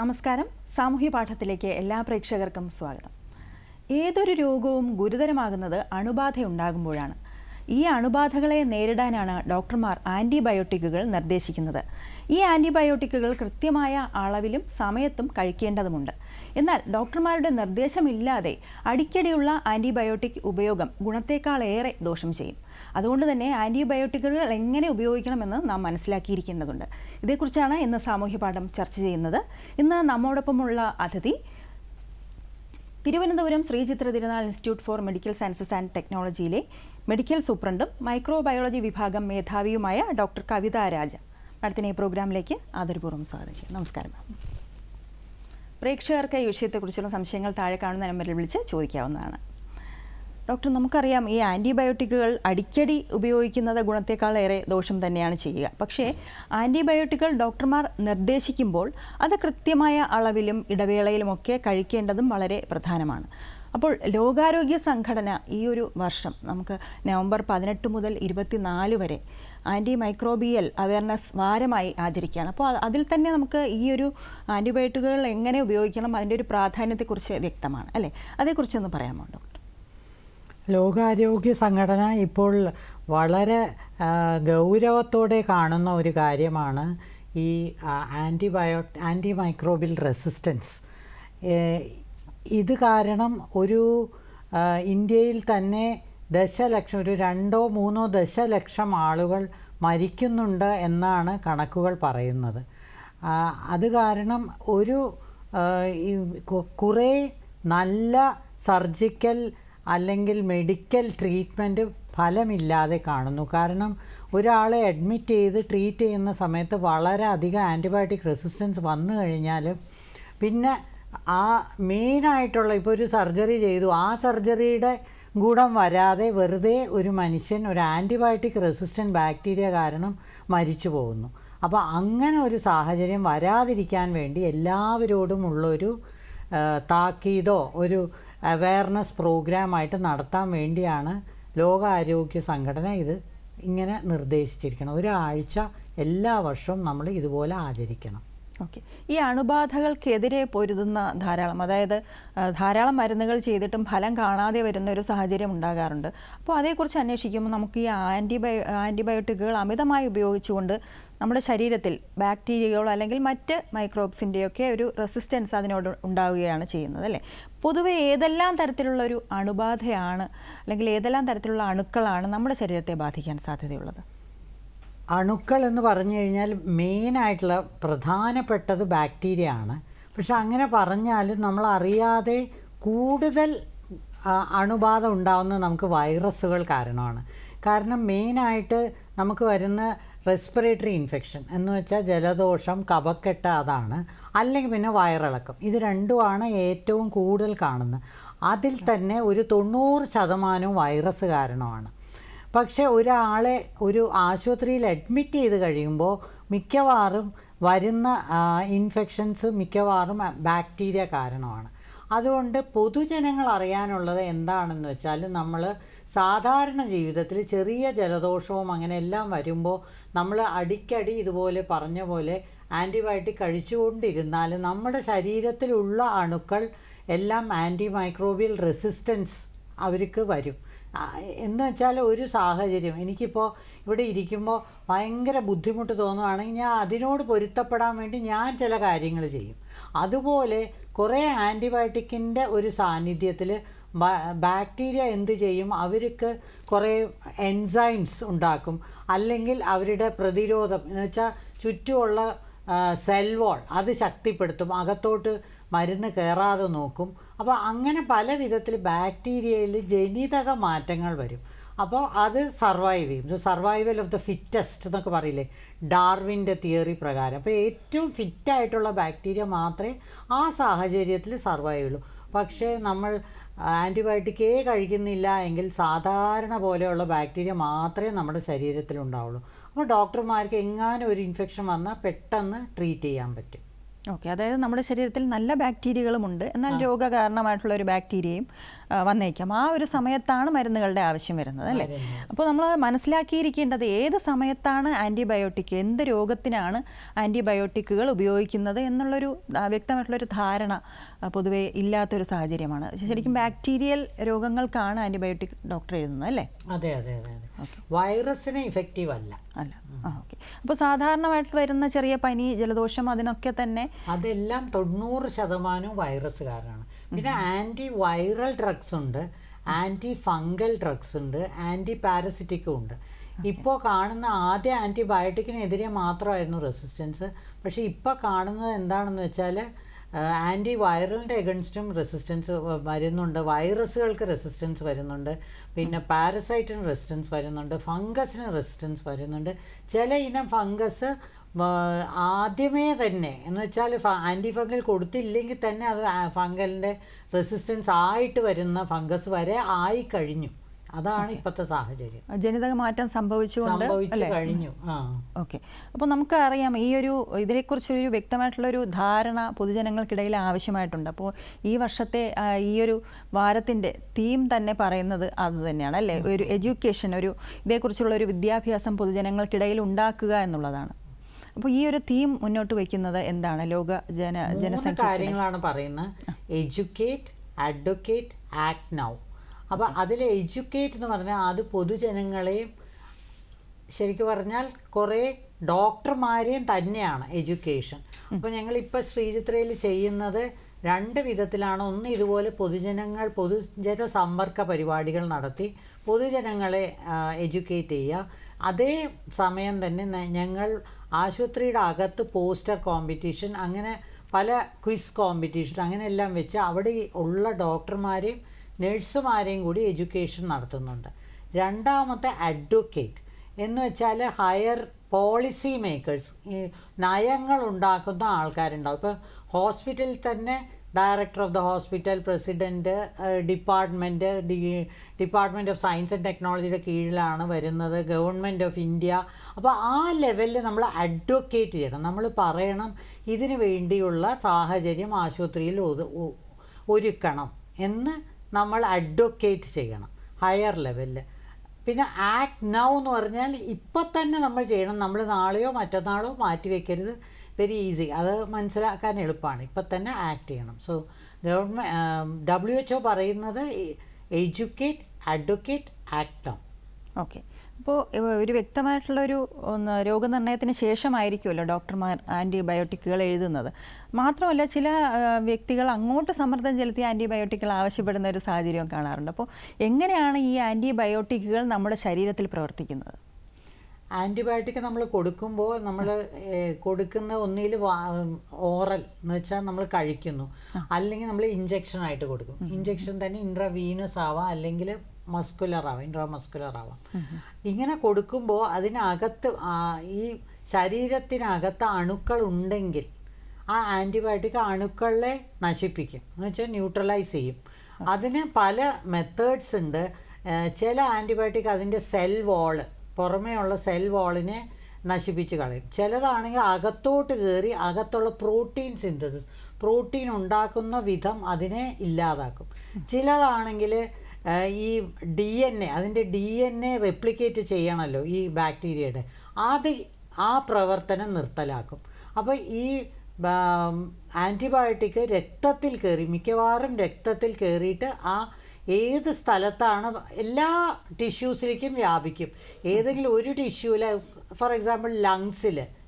നമസ്കാരം. സാമൂഹ്യ പാഠത്തിലേക്ക് എല്ലാ പ്രേക്ഷകർക്കും സ്വാഗതം. ഏതൊരു രോഗവും ഗുരുതരമാകുന്നത് അണുബാധയുണ്ടാകുമ്പോഴാണ്. ഈ അണുബാധകളെ നേരിടാനാണ് ഡോക്ടർമാർ ആൻറ്റിബയോട്ടിക്കുകൾ നിർദ്ദേശിക്കുന്നത്. ഈ ആൻറ്റിബയോട്ടിക്കുകൾ കൃത്യമായ അളവിലും സമയത്തും കഴിക്കേണ്ടതുണ്ട്. എന്നാൽ ഡോക്ടർമാരുടെ നിർദ്ദേശമില്ലാതെ അടിക്കടിയുള്ള ആൻറ്റിബയോട്ടിക് ഉപയോഗം ഗുണത്തേക്കാളേറെ ദോഷം ചെയ്യും. അതുകൊണ്ട് തന്നെ ആൻറ്റിബയോട്ടിക്കുകൾ എങ്ങനെ ഉപയോഗിക്കണമെന്ന് നാം മനസ്സിലാക്കിയിരിക്കേണ്ടതുണ്ട്. ഇതേക്കുറിച്ചാണ് ഇന്ന് സാമൂഹ്യ പാഠം ചർച്ച ചെയ്യുന്നത്. ഇന്ന് നമ്മോടൊപ്പമുള്ള അതിഥി Thiruvananthapuram Sree Chitra Tirunal institute for medical sciences and ടെക്നോളജിയിലെ മെഡിക്കൽ സൂപ്രണ്ടും മൈക്രോബയോളജി വിഭാഗം മേധാവിയുമായ ഡോക്ടർ കവിത രാജ. മാഡത്തിനെ ഈ പ്രോഗ്രാമിലേക്ക് ആദരപൂർവ്വം സ്വാഗതം ചെയ്യും. നമസ്കാരം മാം. പ്രേക്ഷകർക്ക് ഈ വിഷയത്തെക്കുറിച്ചുള്ള സംശയങ്ങൾ താഴെ കാണുന്ന നമ്പറിൽ വിളിച്ച് ചോദിക്കാവുന്നതാണ്. ഡോക്ടർ, നമുക്കറിയാം ഈ ആൻറ്റിബയോട്ടിക്കുകൾ അടിക്കടി ഉപയോഗിക്കുന്നത് ഗുണത്തേക്കാളേറെ ദോഷം തന്നെയാണ് ചെയ്യുക. പക്ഷേ ആൻറ്റിബയോട്ടിക്കുകൾ ഡോക്ടർമാർ നിർദ്ദേശിക്കുമ്പോൾ അത് കൃത്യമായ അളവിലും ഇടവേളയിലുമൊക്കെ കഴിക്കേണ്ടതും വളരെ പ്രധാനമാണ്. അപ്പോൾ ലോകാരോഗ്യ സംഘടന ഈ ഒരു വർഷം നമുക്ക് നവംബർ 18 മുതൽ 24 വരെ ആൻറ്റി മൈക്രോബിയൽ അവയർനെസ് വാരമായി ആചരിക്കുകയാണ്. അപ്പോൾ അതിൽ തന്നെ നമുക്ക് ഈ ഒരു ആൻറ്റിബയോട്ടിക്കുകൾ എങ്ങനെ ഉപയോഗിക്കണം, അതിൻ്റെ ഒരു പ്രാധാന്യത്തെക്കുറിച്ച് വ്യക്തമാണ് അല്ലേ? അതേക്കുറിച്ചൊന്ന് പറയാമോ ഡോക്ടർ? ലോകാരോഗ്യ സംഘടന ഇപ്പോൾ വളരെ ഗൗരവത്തോടെ കാണുന്ന ഒരു കാര്യമാണ് ഈ ആൻറ്റി മൈക്രോബിയൽ റെസിസ്റ്റൻസ്. ഇത് കാരണം ഒരു ഇന്ത്യയിൽ തന്നെ ദശലക്ഷം, ഒരു 2-3 ദശലക്ഷം ആളുകൾ മരിക്കുന്നുണ്ട് എന്നാണ് കണക്കുകൾ പറയുന്നത്. അത് കാരണം ഒരു കുറേ നല്ല സർജിക്കൽ അല്ലെങ്കിൽ മെഡിക്കൽ ട്രീറ്റ്മെൻറ്റ് ഫലമില്ലാതെ കാണുന്നു. കാരണം ഒരാളെ അഡ്മിറ്റ് ചെയ്ത് ട്രീറ്റ് ചെയ്യുന്ന സമയത്ത് വളരെയധികം ആൻറ്റിബയോട്ടിക് റെസിസ്റ്റൻസ് വന്നു കഴിഞ്ഞാൽ പിന്നെ ആ മെയിനായിട്ടുള്ള ഇപ്പോൾ ഒരു സർജറി ചെയ്തു, ആ സർജറിയുടെ ഗുണം വരാതെ വെറുതെ ഒരു മനുഷ്യൻ ഒരു ആൻറ്റിബയോട്ടിക് റെസിസ്റ്റൻറ്റ് ബാക്ടീരിയ കാരണം മരിച്ചു പോകുന്നു. അപ്പോൾ അങ്ങനെ ഒരു സാഹചര്യം വരാതിരിക്കാൻ വേണ്ടി എല്ലാവരോടും ഉള്ളൊരു താക്കീതോ ഒരു അവയർനെസ് പ്രോഗ്രാമായിട്ട് നടത്താൻ വേണ്ടിയാണ് ലോകാരോഗ്യ സംഘടന ഇത് ഇങ്ങനെ നിർദ്ദേശിച്ചിരിക്കണം. ഒരാഴ്ച എല്ലാ വർഷവും നമ്മൾ ഇതുപോലെ ആചരിക്കണം. ഓക്കെ. ഈ അണുബാധകൾക്കെതിരെ പൊരുതുന്ന ധാരാളം മരുന്നുകൾ ചെയ്തിട്ടും ഫലം കാണാതെ വരുന്ന ഒരു സാഹചര്യം ഉണ്ടാകാറുണ്ട്. അപ്പോൾ അതേക്കുറിച്ച് അന്വേഷിക്കുമ്പോൾ നമുക്ക് ഈ ആൻറ്റിബയോട്ടിക്കുകൾ അമിതമായി ഉപയോഗിച്ചുകൊണ്ട് നമ്മുടെ ശരീരത്തിൽ ബാക്ടീരിയകളോ അല്ലെങ്കിൽ മറ്റ് മൈക്രോബ്സിൻ്റെയൊക്കെ ഒരു റെസിസ്റ്റൻസ് അതിനോട് ഉണ്ടാവുകയാണ് ചെയ്യുന്നത് അല്ലേ? പൊതുവെ ഏതെല്ലാം തരത്തിലുള്ളൊരു അണുബാധയാണ് അല്ലെങ്കിൽ ഏതെല്ലാം തരത്തിലുള്ള അണുക്കളാണ് നമ്മുടെ ശരീരത്തെ ബാധിക്കാൻ സാധ്യതയുള്ളത്? അണുക്കൾ എന്ന് പറഞ്ഞു കഴിഞ്ഞാൽ മെയിനായിട്ടുള്ള പ്രധാനപ്പെട്ടത് ബാക്ടീരിയ ആണ്. പക്ഷെ അങ്ങനെ പറഞ്ഞാലും നമ്മൾ അറിയാതെ കൂടുതൽ അണുബാധ ഉണ്ടാകുന്നത് നമുക്ക് വൈറസുകൾ കാരണമാണ്. കാരണം മെയിനായിട്ട് നമുക്ക് വരുന്ന റെസ്പിറേറ്ററി ഇൻഫെക്ഷൻ എന്ന് വെച്ചാൽ ജലദോഷം, കഫക്കെട്ട്, അതാണ്. അല്ലെങ്കിൽ പിന്നെ വയറിളക്കം. ഇത് രണ്ടുമാണ് ഏറ്റവും കൂടുതൽ കാണുന്നത്. അതിൽ തന്നെ ഒരു 90% വൈറസ് കാരണമാണ്. പക്ഷേ ഒരാളെ ഒരു ആശുപത്രിയിൽ അഡ്മിറ്റ് ചെയ്ത് കഴിയുമ്പോൾ മിക്കവാറും വരുന്ന ഇൻഫെക്ഷൻസ് മിക്കവാറും ബാക്ടീരിയ കാരണമാണ്. അതുകൊണ്ട് പൊതുജനങ്ങൾ അറിയാനുള്ളത് എന്താണെന്ന് വെച്ചാൽ, നമ്മൾ സാധാരണ ജീവിതത്തിൽ ചെറിയ ജലദോഷവും അങ്ങനെ എല്ലാം വരുമ്പോൾ നമ്മൾ അടിക്കടി ഇതുപോലെ പറഞ്ഞ പോലെ ആൻറ്റിബയോട്ടിക് കഴിച്ചുകൊണ്ടിരുന്നാൽ നമ്മുടെ ശരീരത്തിലുള്ള അണുക്കൾ എല്ലാം ആൻറ്റി മൈക്രോബിയൽ റെസിസ്റ്റൻസ് അവർക്ക് വരും. എന്ന് വെച്ചാൽ ഒരു സാഹചര്യം എനിക്കിപ്പോൾ ഇവിടെ ഇരിക്കുമ്പോൾ ഭയങ്കര ബുദ്ധിമുട്ട് തോന്നുകയാണെങ്കിൽ ഞാൻ അതിനോട് പൊരുത്തപ്പെടാൻ വേണ്ടി ഞാൻ ചില കാര്യങ്ങൾ ചെയ്യും. അതുപോലെ കുറേ ആൻറ്റിബയോട്ടിക്കിൻ്റെ ഒരു സാന്നിധ്യത്തിൽ ബാക്ടീരിയ എന്ത് ചെയ്യും, അവർക്ക് കുറേ എൻസൈംസ് ഉണ്ടാക്കും. അല്ലെങ്കിൽ അവരുടെ പ്രതിരോധം എന്ന് വെച്ചാൽ ചുറ്റുമുള്ള സെൽ വാൾ അത് ശക്തിപ്പെടുത്തും, അകത്തോട്ട് മരുന്ന് കയറാതെ നോക്കും. അപ്പോൾ അങ്ങനെ പല വിധത്തിൽ ബാക്ടീരിയയിൽ ജനിതക മാറ്റങ്ങൾ വരും. അപ്പോൾ അത് സർവൈവ് ചെയ്യും. സർവൈവൽ ഓഫ് ദ ഫിറ്റസ്റ്റ് എന്നൊക്കെ പറയില്ലേ, ഡാർവിൻ്റെ തിയറി പ്രകാരം. അപ്പോൾ ഏറ്റവും ഫിറ്റായിട്ടുള്ള ബാക്ടീരിയ മാത്രമേ ആ സാഹചര്യത്തിൽ സർവൈവ് ചെയ്യുള്ളൂ. പക്ഷേ നമ്മൾ ആൻറ്റിബയോട്ടിക്കേ കഴിക്കുന്നില്ല എങ്കിൽ സാധാരണ പോലെയുള്ള ബാക്ടീരിയ മാത്രമേ നമ്മുടെ ശരീരത്തിൽ ഉണ്ടാവുള്ളൂ. അപ്പോൾ ഡോക്ടർമാർക്ക് എങ്ങാനും ഒരു ഇൻഫെക്ഷൻ വന്നാൽ പെട്ടെന്ന് ട്രീറ്റ് ചെയ്യാൻ പറ്റും. ഓക്കെ, അതായത് നമ്മുടെ ശരീരത്തിൽ നല്ല ബാക്ടീരിയകളുമുണ്ട്, എന്നാൽ രോഗകാരണമായിട്ടുള്ള ഒരു ബാക്ടീരിയയും വന്നേക്കാം. ആ ഒരു സമയത്താണ് മരുന്നുകളുടെ ആവശ്യം വരുന്നത് അല്ലേ? അപ്പോൾ നമ്മൾ മനസ്സിലാക്കിയിരിക്കേണ്ടത് ഏത് സമയത്താണ് ആൻറ്റിബയോട്ടിക്, എന്ത് രോഗത്തിനാണ് ആൻറ്റിബയോട്ടിക്കുകൾ ഉപയോഗിക്കുന്നത് എന്നുള്ളൊരു വ്യക്തമായിട്ടുള്ളൊരു ധാരണ പൊതുവേ ഇല്ലാത്തൊരു സാഹചര്യമാണ്. ശരിക്കും ബാക്ടീരിയൽ രോഗങ്ങൾക്കാണ് ആൻറ്റിബയോട്ടിക് ഡോക്ടർ എഴുതുന്നത് അല്ലേ? അതെ അതെ അതെ അതെ. വൈറസിന് ഇഫക്റ്റീവ് അല്ല. ഓക്കെ. അപ്പോൾ സാധാരണമായിട്ട് വരുന്ന ചെറിയ പനി, ജലദോഷം, അതിനൊക്കെ തന്നെ അതെല്ലാം 90% വൈറസ് കാരണമാണ്. പിന്നെ ആൻറ്റി വൈറൽ ഡ്രഗ്സ് ഉണ്ട്, ആൻറ്റി ഫംഗൽ ഡ്രഗ്സ് ഉണ്ട്, ആൻറ്റി പാരസിറ്റിക്കും ഉണ്ട്. ഇപ്പോൾ കാണുന്ന ആദ്യ ആൻറ്റിബയോട്ടിക്കിനെതിരെ മാത്രമായിരുന്നു റെസിസ്റ്റൻസ്. പക്ഷേ ഇപ്പോൾ കാണുന്നത് എന്താണെന്ന് വെച്ചാൽ ആൻറ്റി വൈറലിൻ്റെ എഗൻസ്റ്റും റെസിസ്റ്റൻസ് വരുന്നുണ്ട്, വൈറസുകൾക്ക് റെസിസ്റ്റൻസ് വരുന്നുണ്ട്, പിന്നെ പാരസൈറ്റിന് റെസിസ്റ്റൻസ് വരുന്നുണ്ട്, ഫംഗസിന് റെസിസ്റ്റൻസ് വരുന്നുണ്ട്. ചില ഇനം ഫംഗസ് ആദ്യമേ തന്നെ എന്ന് വെച്ചാൽ ആൻറ്റി ഫംഗൽ കൊടുത്തില്ലെങ്കിൽ തന്നെ അത് ഫംഗലിൻ്റെ റെസിസ്റ്റൻസ് ആയിട്ട് വരുന്ന ഫംഗസ് വരെ ആയി കഴിഞ്ഞു. അതാണ് ഇപ്പോഴത്തെ സാഹചര്യം. ജനിതക മാറ്റം സംഭവിച്ചു കഴിഞ്ഞു. ഓക്കെ. അപ്പോൾ നമുക്കറിയാം ഇതിനെക്കുറിച്ചൊരു വ്യക്തമായിട്ടുള്ളൊരു ധാരണ പൊതുജനങ്ങൾക്കിടയിൽ ആവശ്യമായിട്ടുണ്ട്. അപ്പോൾ ഈ വർഷത്തെ ഈ ഒരു വാരത്തിൻ്റെ തീം തന്നെ പറയുന്നത് അത് തന്നെയാണ് അല്ലേ? ഒരു എഡ്യൂക്കേഷൻ, ഇതേക്കുറിച്ചുള്ള ഒരു വിദ്യാഭ്യാസം പൊതുജനങ്ങൾക്കിടയിൽ ഉണ്ടാക്കുക എന്നുള്ളതാണ്. അപ്പോൾ ഈ ഒരു തീം മുന്നോട്ട് വയ്ക്കുന്നത് എന്താണ്? ലോക ജനസംഖ്യ കാര്യങ്ങളാണ് പറയുന്നത്. Educate, advocate, act now. അപ്പോൾ അതിൽ എഡ്യൂക്കേറ്റ് എന്ന് പറഞ്ഞാൽ അത് പൊതുജനങ്ങളെയും ശരിക്കും പറഞ്ഞാൽ കുറേ ഡോക്ടർമാരെയും തന്നെയാണ് എഡ്യൂക്കേഷൻ. അപ്പോൾ ഞങ്ങളിപ്പോൾ ശ്രീചിത്രയിൽ ചെയ്യുന്നത് 2 വിധത്തിലാണ്. ഒന്ന്, ഇതുപോലെ പൊതുജന സമ്പർക്ക പരിപാടികൾ നടത്തി പൊതുജനങ്ങളെ എഡ്യൂക്കേറ്റ് ചെയ്യുക. അതേ സമയം തന്നെ ഞങ്ങൾ ആശുപത്രിയുടെ അകത്ത് പോസ്റ്റർ കോമ്പറ്റീഷൻ, അങ്ങനെ പല ക്വിസ് കോമ്പറ്റീഷൻ അങ്ങനെയെല്ലാം വെച്ച് അവിടെ ഉള്ള ഡോക്ടർമാരെയും നഴ്സുമാരെയും കൂടി എഡ്യൂക്കേഷൻ നടത്തുന്നുണ്ട്. രണ്ടാമത്തെ അഡ്വക്കേറ്റ് എന്ന് വെച്ചാൽ ഹയർ പോളിസി മേക്കേഴ്സ്, ഈ നയങ്ങൾ ഉണ്ടാക്കുന്ന ആൾക്കാരുണ്ടാവും. ഇപ്പോൾ ഹോസ്പിറ്റലിൽ തന്നെ director of the hospital, president, department of science and ടെക്നോളജിയുടെ കീഴിലാണ് വരുന്നത്, ഗവൺമെൻറ് ഓഫ് ഇന്ത്യ. അപ്പോൾ ആ ലെവലിൽ നമ്മൾ അഡ്വക്കേറ്റ് ചെയ്യണം. നമ്മൾ പറയണം ഇതിന് വേണ്ടിയുള്ള സാഹചര്യം ആശുപത്രിയിൽ ഒരുക്കണം എന്ന് നമ്മൾ അഡ്വക്കേറ്റ് ചെയ്യണം ഹയർ ലെവലിൽ. പിന്നെ ആക്ട് നൗ എന്ന് പറഞ്ഞാൽ ഇപ്പം തന്നെ നമ്മൾ ചെയ്യണം. നമ്മൾ നാളെയോ മറ്റന്നാളോ മാറ്റി വയ്ക്കരുത്. വെരി ഈസി, അത് മനസ്സിലാക്കാൻ എളുപ്പമാണ്. ഇപ്പം തന്നെ ആക്ട് ചെയ്യണം. സോ WHO പറയുന്നത് educate, advocate, act now. Okay. അപ്പോൾ ഒരു വ്യക്തമായിട്ടുള്ളൊരു രോഗനിർണയത്തിന് ശേഷമായിരിക്കുമല്ലോ ഡോക്ടർമാർ ആൻറ്റിബയോട്ടിക്കുകൾ എഴുതുന്നത്. മാത്രമല്ല ചില വ്യക്തികൾ അങ്ങോട്ട് സമ്മർദ്ദം ചെലുത്തി ആൻറ്റിബയോട്ടിക്കുകൾ ആവശ്യപ്പെടുന്ന ഒരു സാഹചര്യം കാണാറുണ്ട്. അപ്പോൾ എങ്ങനെയാണ് ഈ ആൻറ്റിബയോട്ടിക്കുകൾ നമ്മുടെ ശരീരത്തിൽ പ്രവർത്തിക്കുന്നത്? ആൻറ്റിബയോട്ടിക് നമ്മൾ കൊടുക്കുമ്പോൾ നമ്മൾ കൊടുക്കുന്ന ഒന്നിൽ ഓറൽ എന്ന് വെച്ചാൽ നമ്മൾ കഴിക്കുന്നു, അല്ലെങ്കിൽ നമ്മൾ ഇഞ്ചക്ഷനായിട്ട് കൊടുക്കും. ഇഞ്ചക്ഷൻ തന്നെ ഇൻട്രാവീനസ് ആവാം, അല്ലെങ്കിൽ മസ്കുലർ ആവാം, ഇൻട്രാമസ്കുലർ ആവാം. ഇങ്ങനെ കൊടുക്കുമ്പോൾ അതിനകത്ത് ഈ ശരീരത്തിനകത്ത് അണുക്കൾ ഉണ്ടെങ്കിൽ ആ ആൻറ്റിബയോട്ടിക് അണുക്കളെ നശിപ്പിക്കും, എന്ന് വെച്ചാൽ ന്യൂട്രലൈസ് ചെയ്യും. അതിന് പല മെത്തേഡ്സ് ഉണ്ട്. ചില ആൻറ്റിബയോട്ടിക് അതിൻ്റെ സെൽ വാള്, പുറമേയുള്ള സെൽ വാളിനെ നശിപ്പിച്ച് കളയും. ചിലതാണെങ്കിൽ അകത്തോട്ട് കയറി അകത്തുള്ള പ്രോട്ടീൻ സിന്തസിസ്, പ്രോട്ടീൻ ഉണ്ടാക്കുന്ന വിധം അതിനെ ഇല്ലാതാക്കും. ചിലതാണെങ്കിൽ ഈ DNA, അതിൻ്റെ DNA റെപ്ലിക്കേറ്റ് ചെയ്യണമല്ലോ ഈ ബാക്ടീരിയയുടെ, ആ പ്രവർത്തനം നിർത്തലാക്കും. അപ്പോൾ ഈ ആൻറ്റിബയോട്ടിക് രക്തത്തിൽ കയറി, മിക്കവാറും രക്തത്തിൽ കയറിയിട്ട് ഏത് സ്ഥലത്താണ് എല്ലാ ടിഷ്യൂസിലേക്കും വ്യാപിക്കും. ഏതെങ്കിലും ഒരു ടിഷ്യൂവിൽ, ഫോർ എക്സാമ്പിൾ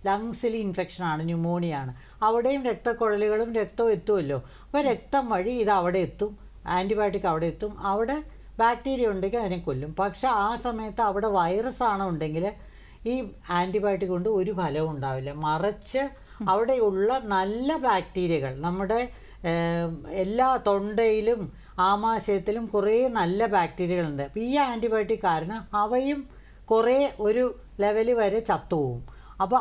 ലങ്സിൽ ഇൻഫെക്ഷനാണ്, ന്യൂമോണിയാണ്, അവിടെയും രക്തക്കുഴലുകളും രക്തവും എത്തുമല്ലോ. അപ്പോൾ രക്തം വഴി ഇത് അവിടെ എത്തും, ആൻറ്റിബയോട്ടിക് അവിടെ എത്തും. അവിടെ ബാക്ടീരിയ ഉണ്ടെങ്കിൽ അതിനെ കൊല്ലും. പക്ഷേ ആ സമയത്ത് അവിടെ വൈറസ് ആണോ ഉണ്ടെങ്കിൽ ഈ ആൻറ്റിബയോട്ടിക് കൊണ്ട് ഒരു ഫലവും ഉണ്ടാവില്ല. മറിച്ച് അവിടെയുള്ള നല്ല ബാക്ടീരിയകൾ, നമ്മുടെ എല്ലാ തൊണ്ടയിലും ആമാശയത്തിലും കുറേ നല്ല ബാക്ടീരിയകളുണ്ട്. അപ്പോൾ ഈ ആൻറ്റിബയോട്ടിക് കാരണം അവയും കുറേ ഒരു ലെവൽ വരെ ചത്തുപോകും. അപ്പോൾ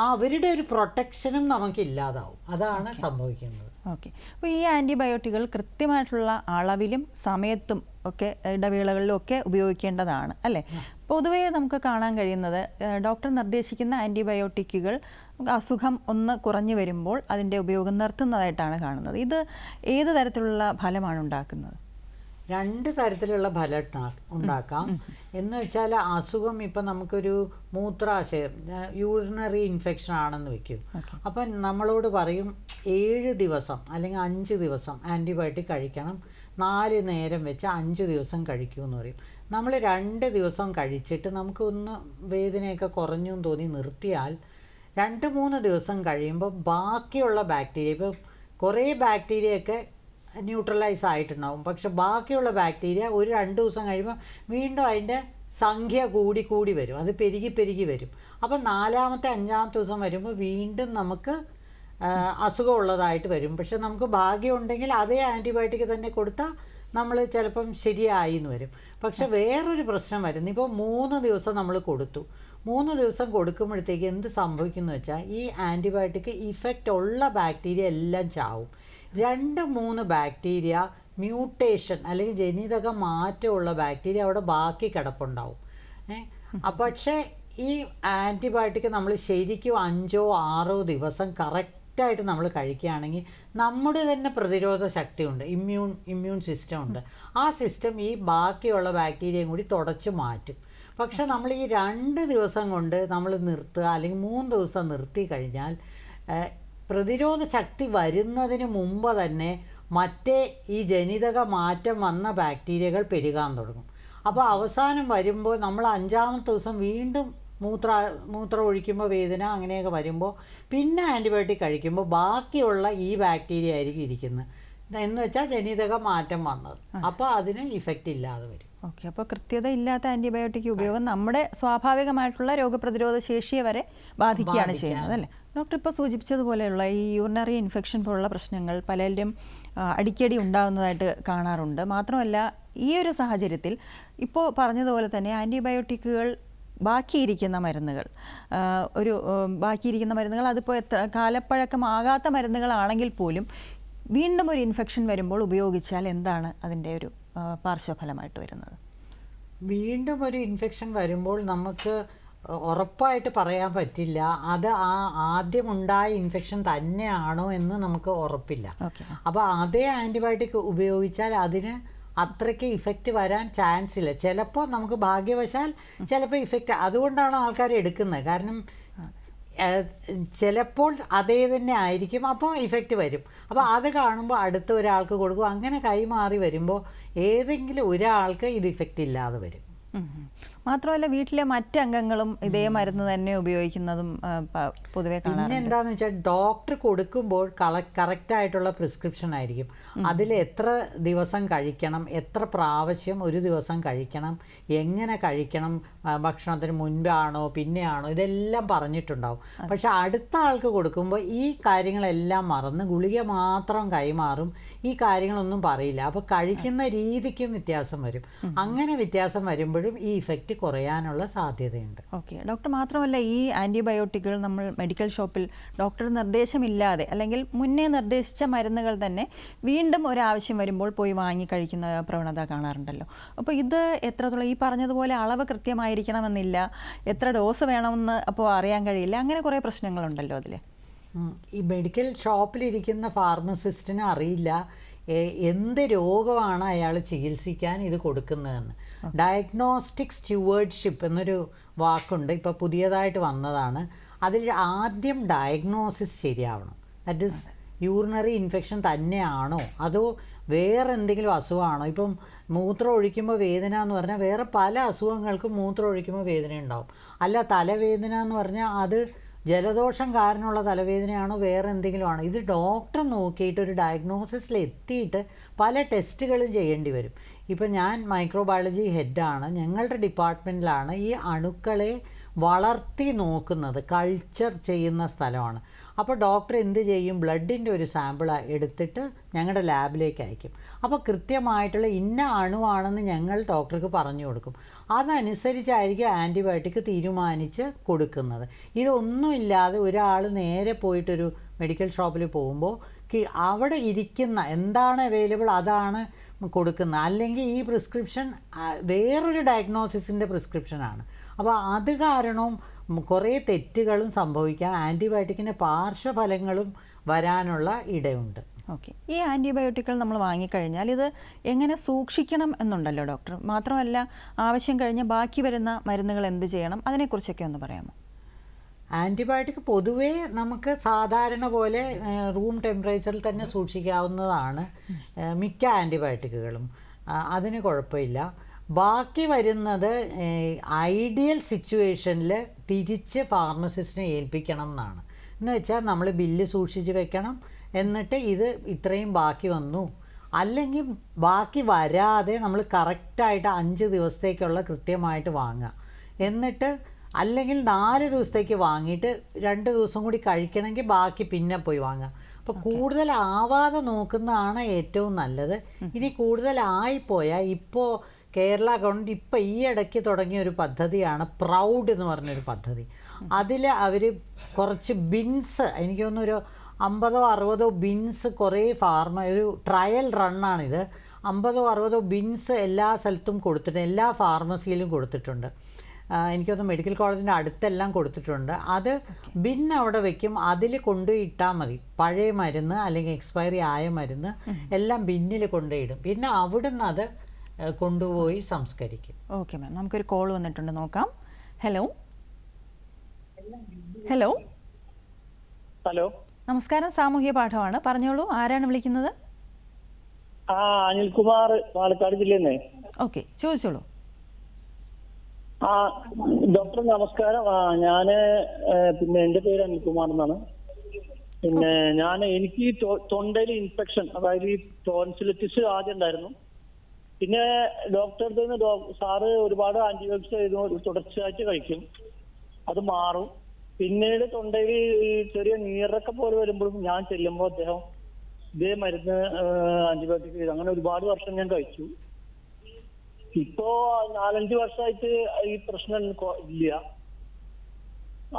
അവരുടെ ഒരു പ്രൊട്ടക്ഷനും നമുക്കില്ലാതാവും. അതാണ് സംഭവിക്കുന്നത്. ഓക്കെ. അപ്പോൾ ഈ ആൻറ്റിബയോട്ടിക്കുകൾ കൃത്യമായിട്ടുള്ള അളവിലും സമയത്തും ഒക്കെ ഇടവേളകളിലും ഒക്കെ ഉപയോഗിക്കേണ്ടതാണ് അല്ലേ? പൊതുവേ നമുക്ക് കാണാൻ കഴിയുന്നത് ഡോക്ടർ നിർദ്ദേശിക്കുന്ന ആൻറ്റിബയോട്ടിക്കുകൾ അസുഖം ഒന്ന് കുറഞ്ഞു വരുമ്പോൾ അതിൻ്റെ ഉപയോഗം നിർത്തുന്നതായിട്ടാണ് കാണുന്നത്. ഇത് ഏത് തരത്തിലുള്ള ഫലമാണ് ഉണ്ടാക്കുന്നത്? രണ്ട് തരത്തിലുള്ള ഫലം ഉണ്ടാക്കാം. എന്ന് വെച്ചാൽ അസുഖം ഇപ്പം നമുക്കൊരു മൂത്രാശയം യൂറിനറി ഇൻഫെക്ഷൻ ആണെന്ന് വെക്കും. അപ്പം നമ്മളോട് പറയും 7 ദിവസം അല്ലെങ്കിൽ 5 ദിവസം ആൻറ്റിബയോട്ടിക് കഴിക്കണം, 4 നേരം വെച്ച് 5 ദിവസം കഴിക്കൂ എന്ന് പറയും. നമ്മൾ 2 ദിവസം കഴിച്ചിട്ട് നമുക്കൊന്ന് വേദനയൊക്കെ കുറഞ്ഞു എന്ന് തോന്നി നിർത്തിയാൽ 2-3 ദിവസം കഴിയുമ്പോൾ ബാക്കിയുള്ള ബാക്ടീരിയ, ഇപ്പോൾ കുറേ ബാക്ടീരിയയൊക്കെ ന്യൂട്രലൈസ് ആയിട്ടുണ്ടാവും, പക്ഷെ ബാക്കിയുള്ള ബാക്ടീരിയ ഒരു 2 ദിവസം കഴിയുമ്പോൾ വീണ്ടും അതിൻ്റെ സംഖ്യ കൂടി വരും, അത് പെരുകി വരും. അപ്പം 4-ാമത്തെ 5-ാമത്തെ ദിവസം വരുമ്പോൾ വീണ്ടും നമുക്ക് അസുഖമുള്ളതായിട്ട് വരും. പക്ഷെ നമുക്ക് ഭാഗ്യമുണ്ടെങ്കിൽ അതേ ആൻറ്റിബയോട്ടിക് തന്നെ കൊടുത്താൽ നമ്മൾ ചിലപ്പം ശരിയായി എന്ന് വരും. പക്ഷെ വേറൊരു പ്രശ്നം വരുന്നു. ഇപ്പോൾ 3 ദിവസം നമ്മൾ കൊടുത്തു, 3 ദിവസം കൊടുക്കുമ്പോഴത്തേക്ക് എന്ത് സംഭവിക്കുന്നു വെച്ചാൽ ഈ ആൻറ്റിബയോട്ടിക് ഇഫക്റ്റ് ഉള്ള ബാക്ടീരിയ എല്ലാം ചാവും. 2-3 ബാക്ടീരിയ മ്യൂട്ടേഷൻ അല്ലെങ്കിൽ ജനിതക മാറ്റമുള്ള ബാക്ടീരിയ അവിടെ ബാക്കി കിടപ്പുണ്ടാവും. പക്ഷേ ഈ ആൻറ്റിബയോട്ടിക് നമ്മൾ ശരിക്കും 5-6 ദിവസം കറക്റ്റായിട്ട് നമ്മൾ കഴിക്കുകയാണെങ്കിൽ നമ്മുടെ തന്നെ പ്രതിരോധ ശക്തിയുണ്ട്, ഇമ്മ്യൂൺ സിസ്റ്റം ഉണ്ട്. ആ സിസ്റ്റം ഈ ബാക്കിയുള്ള ബാക്ടീരിയയും കൂടി തുടച്ച് മാറ്റും. പക്ഷെ നമ്മൾ ഈ 2 ദിവസം കൊണ്ട് നമ്മൾ നിർത്തുക അല്ലെങ്കിൽ 3 ദിവസം നിർത്തി കഴിഞ്ഞാൽ പ്രതിരോധ ശക്തി വരുന്നതിന് മുമ്പ് തന്നെ മറ്റേ ഈ ജനിതക മാറ്റം വന്ന ബാക്ടീരിയകൾ പെരുകാൻ തുടങ്ങും. അപ്പോൾ അവസാനം വരുമ്പോൾ നമ്മൾ 5-ാമത്തെ ദിവസം വീണ്ടും മൂത്രം ഒഴിക്കുമ്പോൾ വേദന അങ്ങനെയൊക്കെ വരുമ്പോൾ പിന്നെ ആൻറ്റിബയോട്ടിക് കഴിക്കുമ്പോൾ ബാക്കിയുള്ള ഈ ബാക്ടീരിയ ആയിരിക്കും ഇരിക്കുന്നത്, എന്ന് വെച്ചാൽ ജനിതക മാറ്റം വന്നത്. അപ്പോൾ അതിന് ഇഫക്റ്റ് ഇല്ലാതെ വരും. ഓക്കെ. അപ്പോൾ കൃത്യത ഇല്ലാത്ത ആൻറ്റിബയോട്ടിക് ഉപയോഗം നമ്മുടെ സ്വാഭാവികമായിട്ടുള്ള രോഗപ്രതിരോധ ശേഷിയെ വരെ ബാധിക്കുകയാണ് ചെയ്യുന്നത് അല്ലേ? ഡോക്ടർ ഇപ്പോൾ സൂചിപ്പിച്ചതുപോലെയുള്ള ഈ യൂറിനറി ഇൻഫെക്ഷൻ പോലുള്ള പ്രശ്നങ്ങൾ പലരിലും അടിക്കടി ഉണ്ടാകുന്നതായിട്ട് കാണാറുണ്ട്. മാത്രമല്ല ഈ ഒരു സാഹചര്യത്തിൽ ഇപ്പോൾ പറഞ്ഞതുപോലെ തന്നെ ആൻറ്റിബയോട്ടിക്കുകൾ ബാക്കിയിരിക്കുന്ന മരുന്നുകൾ അതിപ്പോൾ എത്ര കാലപ്പഴക്കമാകാത്ത മരുന്നുകളാണെങ്കിൽ പോലും വീണ്ടും ഒരു ഇൻഫെക്ഷൻ വരുമ്പോൾ ഉപയോഗിച്ചാൽ എന്താണ് അതിൻ്റെ ഒരു പാർശ്വഫലമായിട്ട് വരുന്നത്? വീണ്ടും ഒരു ഇൻഫെക്ഷൻ വരുമ്പോൾ നമുക്ക് ഉറപ്പായിട്ട് പറയാൻ പറ്റില്ല അത് ആദ്യം ഉണ്ടായ ഇൻഫെക്ഷൻ തന്നെയാണോ എന്ന് നമുക്ക് ഉറപ്പില്ല. അപ്പോൾ അതേ ആൻറ്റിബയോട്ടിക് ഉപയോഗിച്ചാൽ അതിന് അത്രയ്ക്ക് ഇഫക്റ്റ് വരാൻ ചാൻസ് ഇല്ല. ചിലപ്പോൾ നമുക്ക് ഭാഗ്യവശാൽ ചിലപ്പോൾ ഇഫക്റ്റ്, അതുകൊണ്ടാണ് ആൾക്കാർ എടുക്കുന്നത്. കാരണം ചിലപ്പോൾ അതേ തന്നെ ആയിരിക്കും, അപ്പോൾ ഇഫക്റ്റ് വരും. അപ്പോൾ അത് കാണുമ്പോൾ അടുത്ത ഒരാൾക്ക് കൊടുക്കും, അങ്ങനെ കൈമാറി വരുമ്പോൾ ഏതെങ്കിലും ഒരാൾക്ക് ഇത് ഇഫക്റ്റ് ഇല്ലാതെ വരും. മാത്രമല്ല വീട്ടിലെ മറ്റംഗങ്ങളും ഇതേ മരുന്ന് തന്നെ ഉപയോഗിക്കുന്നതും പൊതുവെ കാണാം. പിന്നെ എന്താണെന്ന് വെച്ചാൽ ഡോക്ടർ കൊടുക്കുമ്പോൾ കറക്റ്റായിട്ടുള്ള പ്രിസ്ക്രിപ്ഷൻ ആയിരിക്കും. അതിൽ എത്ര ദിവസം കഴിക്കണം, എത്ര പ്രാവശ്യം ഒരു ദിവസം കഴിക്കണം, എങ്ങനെ കഴിക്കണം, ഭക്ഷണത്തിന് മുൻപാണോ പിന്നെയാണോ, ഇതെല്ലാം പറഞ്ഞിട്ടുണ്ടാവും. പക്ഷെ അടുത്ത ആൾക്ക് കൊടുക്കുമ്പോൾ ഈ കാര്യങ്ങളെല്ലാം മറന്ന് ഗുളിക മാത്രം കൈമാറും, ഈ കാര്യങ്ങളൊന്നും പറയില്ല. അപ്പോൾ കഴിക്കുന്ന രീതിക്കും വ്യത്യാസം വരും. അങ്ങനെ വ്യത്യാസം വരുമ്പോഴും ഈ ഇഫക്റ്റ് കുറയാനുള്ള സാധ്യതയുണ്ട്. Okay doctor. മാത്രമല്ല ഈ ആൻറ്റിബയോട്ടിക്കുകൾ നമ്മൾ മെഡിക്കൽ ഷോപ്പിൽ ഡോക്ടർ നിർദ്ദേശമില്ലാതെ അല്ലെങ്കിൽ മുന്നേ നിർദ്ദേശിച്ച മരുന്നുകൾ തന്നെ വീണ്ടും ഒരാവശ്യം വരുമ്പോൾ പോയി വാങ്ങി കഴിക്കുന്ന പ്രവണത കാണാറുണ്ടല്ലോ. അപ്പോൾ ഇത് എത്രത്തോളം ഈ പറഞ്ഞതുപോലെ അളവ് കൃത്യമായിരിക്കണമെന്നില്ല, എത്ര ഡോസ് വേണമെന്ന് അപ്പോൾ അറിയാൻ കഴിയില്ല, അങ്ങനെ കുറേ പ്രശ്നങ്ങളുണ്ടല്ലോ അതിൽ. ഈ മെഡിക്കൽ ഷോപ്പിലിരിക്കുന്ന ഫാർമസിസ്റ്റിന് അറിയില്ല എന്ത് രോഗമാണ് അയാൾ ചികിത്സിക്കാൻ ഇത് കൊടുക്കുന്നതെന്ന്. ഡയഗ്നോസ്റ്റിക് സ്റ്റുവേർഡ്ഷിപ്പ് എന്നൊരു വാക്കുണ്ട്, ഇപ്പോൾ പുതിയതായിട്ട് വന്നതാണ്. അതിൽ ആദ്യം ഡയഗ്നോസിസ് ശരിയാവണം. ദാറ്റ് ഈസ് യൂറിനറി ഇൻഫെക്ഷൻ തന്നെയാണോ അതോ വേറെ എന്തെങ്കിലും അസുഖമാണോ. ഇപ്പം മൂത്രം ഒഴിക്കുമ്പോൾ വേദന എന്ന് പറഞ്ഞാൽ വേറെ പല അസുഖങ്ങൾക്കും മൂത്രം ഒഴിക്കുമ്പോൾ വേദന ഉണ്ടാവും. അല്ല തലവേദന എന്ന് പറഞ്ഞാൽ അത് ജലദോഷം കാരണമുള്ള തലവേദനയാണോ വേറെ എന്തെങ്കിലും ആണോ. ഇത് ഡോക്ടർ നോക്കിയിട്ട് ഒരു ഡയഗ്നോസിസിൽ എത്തിയിട്ട് പല ടെസ്റ്റുകളും ചെയ്യേണ്ടി വരും. ഇപ്പം ഞാൻ മൈക്രോബയോളജി ഹെഡാണ്, ഞങ്ങളുടെ ഡിപ്പാർട്ട്മെൻറ്റിലാണ് ഈ അണുക്കളെ വളർത്തി നോക്കുന്നത്, കൾച്ചർ ചെയ്യുന്ന സ്ഥലമാണ്. അപ്പോൾ ഡോക്ടർ എന്ത് ചെയ്യും, ബ്ലഡിൻ്റെ ഒരു സാമ്പിൾ എടുത്തിട്ട് ഞങ്ങളുടെ ലാബിലേക്ക് അയക്കും. അപ്പോൾ കൃത്യമായിട്ടുള്ള ഇന്ന അണുവാണെന്ന് ഞങ്ങൾ ഡോക്ടർക്ക് പറഞ്ഞു കൊടുക്കും. അതനുസരിച്ചായിരിക്കും ആൻറ്റിബയോട്ടിക് തീരുമാനിച്ച് കൊടുക്കുന്നത്. ഇതൊന്നുമില്ലാതെ ഒരാൾ നേരെ പോയിട്ടൊരു മെഡിക്കൽ ഷോപ്പിൽ പോകുമ്പോൾ അവിടെ ഇരിക്കുന്ന എന്താണ് അവൈലബിൾ അതാണ് കൊടുക്കുന്നത്. അല്ലെങ്കിൽ ഈ പ്രിസ്ക്രിപ്ഷൻ വേറൊരു ഡയഗ്നോസിസിൻ്റെ പ്രിസ്ക്രിപ്ഷനാണ്. അപ്പോൾ അത് കാരണവും കുറേ തെറ്റുകളും സംഭവിക്കാം, ആൻറ്റിബയോട്ടിക്കിൻ്റെ പാർശ്വഫലങ്ങളും വരാനുള്ള ഇടയുണ്ട്. ഓക്കെ, ഈ ആൻറ്റിബയോട്ടിക്കുകൾ നമ്മൾ വാങ്ങിക്കഴിഞ്ഞാൽ ഇത് എങ്ങനെ സൂക്ഷിക്കണം എന്നുണ്ടല്ലോ ഡോക്ടർ. മാത്രമല്ല ആവശ്യം കഴിഞ്ഞ് ബാക്കി വരുന്ന മരുന്നുകൾ എന്ത് ചെയ്യണം, അതിനെക്കുറിച്ചൊക്കെ ഒന്ന് പറയാമോ? ആൻറ്റിബയോട്ടിക് പൊതുവേ നമുക്ക് സാധാരണ പോലെ റൂം ടെമ്പറേച്ചറിൽ തന്നെ സൂക്ഷിക്കാവുന്നതാണ് മിക്ക ആൻറ്റിബയോട്ടിക്കുകളും, അതിന് കുഴപ്പമില്ല. ബാക്കി വരുന്നത് ഐഡിയൽ സിറ്റുവേഷനിൽ തിരിച്ച് ഫാർമസിസ്റ്റിനെ ഏൽപ്പിക്കണം എന്നാണ്. എന്ന് വെച്ചാൽ നമ്മൾ ബില്ല് സൂക്ഷിച്ച് വെക്കണം, എന്നിട്ട് ഇത് ഇത്രയും ബാക്കി വന്നു, അല്ലെങ്കിൽ ബാക്കി വരാതെ നമ്മൾ കറക്റ്റായിട്ട് 5 ദിവസത്തേക്കുള്ള കൃത്യമായിട്ട് വാങ്ങുക. എന്നിട്ട് അല്ലെങ്കിൽ 4 ദിവസത്തേക്ക് വാങ്ങിയിട്ട് 2 ദിവസം കൂടി കഴിക്കണമെങ്കിൽ ബാക്കി പിന്നെ പോയി വാങ്ങുക. അപ്പോൾ കൂടുതലാവാതെ നോക്കുന്നതാണ് ഏറ്റവും നല്ലത്. ഇനി കൂടുതലായിപ്പോയാൽ ഇപ്പോൾ കേരള ഗവൺമെൻറ് ഇപ്പോൾ ഈ ഇടയ്ക്ക് തുടങ്ങിയ ഒരു പദ്ധതിയാണ് പ്രൗഡ് എന്ന് പറഞ്ഞൊരു പദ്ധതി. അതിൽ അവർ കുറച്ച് ബിൻസ്, എനിക്ക് തോന്നുന്നു ഒരു 50-60 ബിൻസ് കുറേ ഒരു ട്രയൽ റണ്ണാണിത്. 50-60 ബിൻസ് എല്ലാ സ്ഥലത്തും കൊടുത്തിട്ടുണ്ട്, എല്ലാ ഫാർമസിയിലും കൊടുത്തിട്ടുണ്ട്. എനിക്കൊന്ന് മെഡിക്കൽ കോളേജിൻ്റെ അടുത്തെല്ലാം കൊടുത്തിട്ടുണ്ട്. അത് ബിൻ അവിടെ വയ്ക്കും, അതിൽ കൊണ്ടുപോയിട്ടാൽ മതി. പഴയ മരുന്ന് അല്ലെങ്കിൽ എക്സ്പയറി ആയ മരുന്ന് എല്ലാം ബിന്നിൽ കൊണ്ടുപോയിടും. പിന്നെ അവിടുന്ന് അത് കൊണ്ടുപോയി സംസ്കരിക്കും. ഓക്കെ മാം, നമുക്കൊരു കോൾ വന്നിട്ടുണ്ട്, നോക്കാം. ഹലോ ഹലോ ഹലോ, നമസ്കാരം, സാമൂഹ്യ പാഠമാണ്, പറഞ്ഞോളൂ. ആരാണ് വിളിക്കുന്നത്? അനിൽകുമാർ, പാലക്കാട് ജില്ലയിൽ നിന്ന്. ഓക്കെ, ചോദിച്ചോളൂ. ഡോക്ടർ നമസ്കാരം. ഞാന് പിന്നെ എന്റെ പേര് അനിൽകുമാർ എന്നാണ്. പിന്നെ എനിക്ക് തൊണ്ടയിൽ ഇൻഫെക്ഷൻ, അതായത് ഈ ടോൺസിലിറ്റിസ് ആദ്യം ഉണ്ടായിരുന്നു. പിന്നെ ഡോക്ടറുടെ നിന്ന് സാറ് ഒരുപാട് ആന്റിബയോട്ടിക്സ് ആയിരുന്നു, തുടർച്ചയായിട്ട് കഴിക്കും, അത് മാറും. പിന്നീട് തൊണ്ടയിൽ ഈ ചെറിയ നീറൊക്കെ പോലെ വരുമ്പോഴും ഞാൻ ചെല്ലുമ്പോൾ അദ്ദേഹം ഇതേ മരുന്ന് ആന്റിബയോട്ടിക് ചെയ്തു. അങ്ങനെ ഒരുപാട് വർഷം ഞാൻ കഴിച്ചു. ഇപ്പോ 4-5 വർഷമായിട്ട് ഈ പ്രശ്നം ഇല്ല,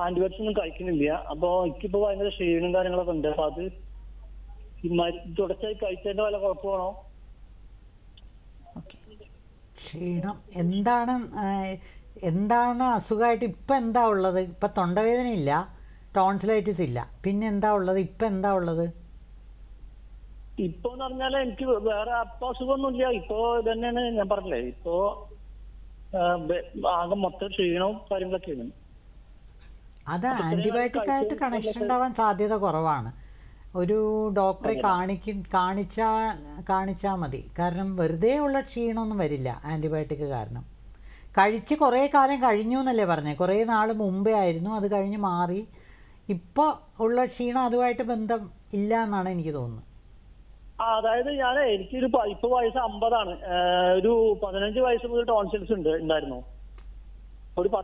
ആന്റിബയോട്ടിക്സ് ഒന്നും കഴിക്കുന്നില്ല. അപ്പൊ എനിക്കിപ്പോ ഭയങ്കര ക്ഷീണം കാര്യങ്ങളൊക്കെ ഉണ്ട്. അപ്പൊ അത് ഈ മരുന്ന് തുടർച്ചയായി കഴിച്ചതിന്റെ വല്ല കുഴപ്പമാണോ? ക്ഷീണം എന്താണ് അസുഖമായിട്ട് ഇപ്പം എന്താ ഉള്ളത്? ഇപ്പം തൊണ്ടവേദന ഇല്ല, ടോൺസിലൈറ്റിസ് ഇല്ല, പിന്നെ എന്താ ഉള്ളത്? ഇപ്പം എന്താ ഉള്ളത്? ഇപ്പൊ എന്ന് പറഞ്ഞാല് എനിക്ക് വേറെ അസുഖമൊന്നുമില്ല. ഇപ്പൊ തന്നെയാണ് ഞാൻ പറഞ്ഞില്ലേ, ഇപ്പോ ആകെ മൊത്തം ക്ഷീണവും കാര്യങ്ങളൊക്കെയാണ്. അത് ആൻറ്റിബയോട്ടിക് ആയിട്ട് കണക്ഷൻ ഉണ്ടാവാൻ സാധ്യത കുറവാണ്. ഒരു ഡോക്ടറെ കാണിച്ചാൽ മതി. കാരണം വെറുതെ ഉള്ള ക്ഷീണമൊന്നും വരില്ല ആൻറ്റിബയോട്ടിക് കാരണം. കഴിച്ച് കുറേ കാലം കഴിഞ്ഞു എന്നല്ലേ പറഞ്ഞത്, കുറേ നാൾ മുമ്പേ ആയിരുന്നു, അത് കഴിഞ്ഞ് മാറി. ഇപ്പോൾ ഉള്ള ക്ഷീണം അതുമായിട്ട് ബന്ധം ഇല്ല എന്നാണ് എനിക്ക് തോന്നുന്നത്. അതായത് എനിക്കൊരു ഇപ്പൊ വയസ്സ് 50 ഒരു 15 വയസ്സ് മുതൽ ടോൺസിൽസ് ഉണ്ടായിരുന്നു.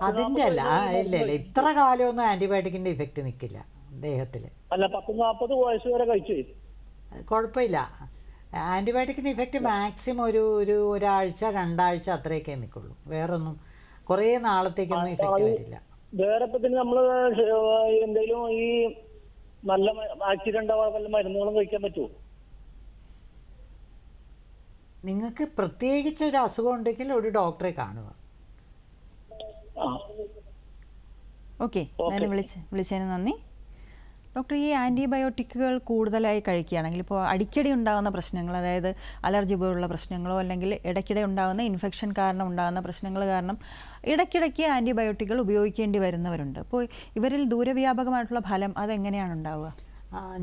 അതിൻ്റെ അല്ല, ഇല്ല ഇത്ര കാലമൊന്നും ആൻറ്റിബയോട്ടിക്കിൻ്റെ ഇഫക്റ്റ് നിൽക്കില്ല ദേഹത്തിൽ. അല്ല, 40-40 വയസ്സ് വരെ കഴിച്ചു, കുഴപ്പമില്ല. ആൻറ്റിബയോട്ടിക്കിൻ്റെ ഇഫക്റ്റ് മാക്സിമം ഒരാഴ്ച 2 ആഴ്ച അത്രയൊക്കെ നിൽക്കുള്ളൂ. വേറൊന്നും കുറേ നാളത്തേക്കൊന്നും ഇഫക്റ്റ് വരില്ല. വേറെ ഇപ്പത്തിന് നമ്മള് എന്തെങ്കിലും ഈ നല്ല ആക്സിഡന്റ് വല്ല മരുന്നുകളും കഴിക്കാൻ പറ്റുമോ? നിങ്ങൾക്ക് പ്രത്യേകിച്ച് ഒരു അസുഖം ഉണ്ടെങ്കിൽ ഒരു ഡോക്ടറെ കാണുക. ഓക്കെ, ഞാൻ വിളിച്ചതിന് നന്ദി. ഡോക്ടർ, ഈ ആൻറ്റിബയോട്ടിക്കുകൾ കൂടുതലായി കഴിക്കുകയാണെങ്കിൽ ഇപ്പോൾ അടിക്കടി ഉണ്ടാകുന്ന പ്രശ്നങ്ങൾ, അതായത് അലർജി പോലുള്ള പ്രശ്നങ്ങളോ അല്ലെങ്കിൽ ഇടയ്ക്കിടെ ഉണ്ടാകുന്ന ഇൻഫെക്ഷൻ കാരണം ഉണ്ടാകുന്ന പ്രശ്നങ്ങൾ കാരണം ഇടയ്ക്കിടയ്ക്ക് ആൻറ്റിബയോട്ടിക്കുകൾ ഉപയോഗിക്കേണ്ടി വരുന്നവരുണ്ട്. അപ്പോൾ ഇവരിൽ ദൂരവ്യാപകമായിട്ടുള്ള ഫലം അതെങ്ങനെയാണ് ഉണ്ടാവുക?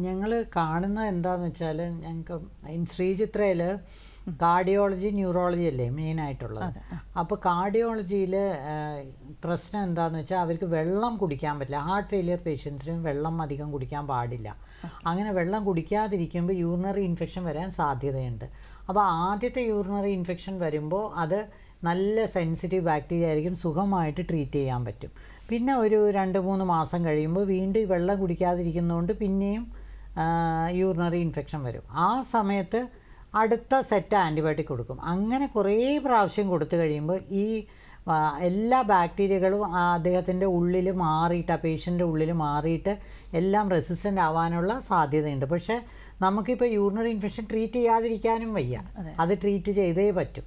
ഞങ്ങൾ കാണുന്നത് എന്താണെന്ന് വെച്ചാൽ, ഞങ്ങൾക്ക് ശ്രീചിത്രയിൽ കാർഡിയോളജി ന്യൂറോളജി അല്ലേ മെയിനായിട്ടുള്ളത്. അപ്പോൾ കാർഡിയോളജിയിൽ പ്രശ്നം എന്താണെന്ന് വെച്ചാൽ അവർക്ക് വെള്ളം കുടിക്കാൻ പറ്റില്ല. ഹാർട്ട് ഫെയിലിയർ പേഷ്യൻസിന് വെള്ളം അധികം കുടിക്കാൻ പാടില്ല. അങ്ങനെ വെള്ളം കുടിക്കാതിരിക്കുമ്പോൾ യൂറിനറി ഇൻഫെക്ഷൻ വരാൻ സാധ്യതയുണ്ട്. അപ്പോൾ ആദ്യത്തെ യൂറിനറി ഇൻഫെക്ഷൻ വരുമ്പോൾ അത് നല്ല സെൻസിറ്റീവ് ബാക്ടീരിയ ആയിരിക്കും, സുഖമായിട്ട് ട്രീറ്റ് ചെയ്യാൻ പറ്റും. പിന്നെ ഒരു 2-3 മാസം കഴിയുമ്പോൾ വീണ്ടും ഈ വെള്ളം കുടിക്കാതിരിക്കുന്നതുകൊണ്ട് പിന്നെയും യൂറിനറി ഇൻഫെക്ഷൻ വരും. ആ സമയത്ത് അടുത്ത സെറ്റ് ആൻറ്റിബയോട്ടിക് കൊടുക്കും. അങ്ങനെ കുറേ പ്രാവശ്യം കൊടുത്തു കഴിയുമ്പോൾ ഈ എല്ലാ ബാക്ടീരിയകളും അദ്ദേഹത്തിൻ്റെ ഉള്ളിൽ മാറിയിട്ട്, ആ പേഷ്യൻ്റെ ഉള്ളിൽ മാറിയിട്ട് എല്ലാം റെസിസ്റ്റൻ്റ് ആവാനുള്ള സാധ്യതയുണ്ട്. പക്ഷേ നമുക്കിപ്പോൾ യൂറിനറി ഇൻഫെക്ഷൻ ട്രീറ്റ് ചെയ്യാതിരിക്കാനും വയ്യ, അത് ട്രീറ്റ് ചെയ്തേ പറ്റും.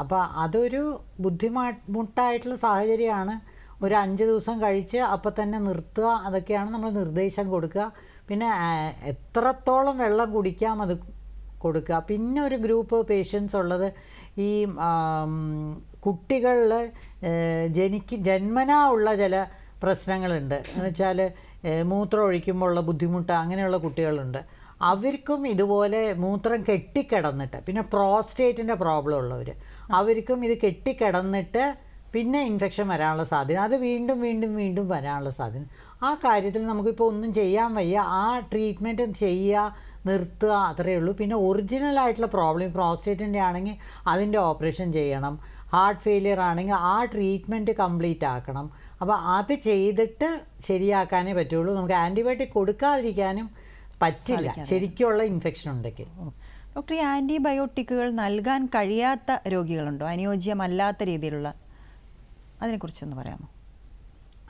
അപ്പോൾ അതൊരു ബുദ്ധിമുട്ടായിട്ടുള്ള സാഹചര്യമാണ്. ഒരു 5 ദിവസം കഴിച്ച് അപ്പോൾ തന്നെ നിർത്തുക, അതൊക്കെയാണ് നമ്മൾ നിർദ്ദേശം കൊടുക്കുക. പിന്നെ എത്രത്തോളം വെള്ളം കുടിക്കാം അത് കൊടുക്കുക. പിന്നെ ഒരു ഗ്രൂപ്പ് പേഷ്യൻസ് ഉള്ളത് ഈ കുട്ടികളിൽ ജന്മനാ ഉള്ള ചില പ്രശ്നങ്ങളുണ്ട്. എന്ന് വെച്ചാൽ മൂത്രം ഒഴിക്കുമ്പോൾ ഉള്ള ബുദ്ധിമുട്ട്, അങ്ങനെയുള്ള കുട്ടികളുണ്ട്. അവർക്കും ഇതുപോലെ മൂത്രം കെട്ടിക്കിടന്നിട്ട്, പിന്നെ പ്രോസ്റ്റേറ്റിൻ്റെ പ്രോബ്ലം ഉള്ളവർ, അവർക്കും ഇത് കെട്ടിക്കിടന്നിട്ട് പിന്നെ ഇൻഫെക്ഷൻ വരാനുള്ള സാധ്യത, അത് വീണ്ടും വീണ്ടും വീണ്ടും വരാനുള്ള സാധ്യത. ആ കാര്യത്തിൽ നമുക്കിപ്പോൾ ഒന്നും ചെയ്യാൻ വയ്യ. ആ ട്രീറ്റ്മെൻറ്റ് ചെയ്യുക, നിർത്തുക, അത്രയേ ഉള്ളൂ. പിന്നെ ഒറിജിനലായിട്ടുള്ള പ്രോബ്ലം പ്രോസ്റ്റേറ്റിൻ്റെ ആണെങ്കിൽ അതിൻ്റെ ഓപ്പറേഷൻ ചെയ്യണം. ഹാർട്ട് ഫെയിലിയർ ആണെങ്കിൽ ആ ട്രീറ്റ്മെൻറ്റ് കംപ്ലീറ്റ് ആക്കണം. അപ്പോൾ അത് ചെയ്തിട്ട് ശരിയാക്കാനേ പറ്റുള്ളൂ. നമുക്ക് ആൻറ്റിബയോട്ടിക് കൊടുക്കാതിരിക്കാനും പറ്റില്ല ശരിക്കുള്ള ഇൻഫെക്ഷൻ ഉണ്ടെങ്കിൽ. ഡോക്ടർ, ഈ ആൻറ്റിബയോട്ടിക്കുകൾ നൽകാൻ കഴിയാത്ത രോഗികളുണ്ടോ, അനുയോജ്യമല്ലാത്ത രീതിയിലുള്ള? അതിനെക്കുറിച്ചൊന്ന് പറയാമോ?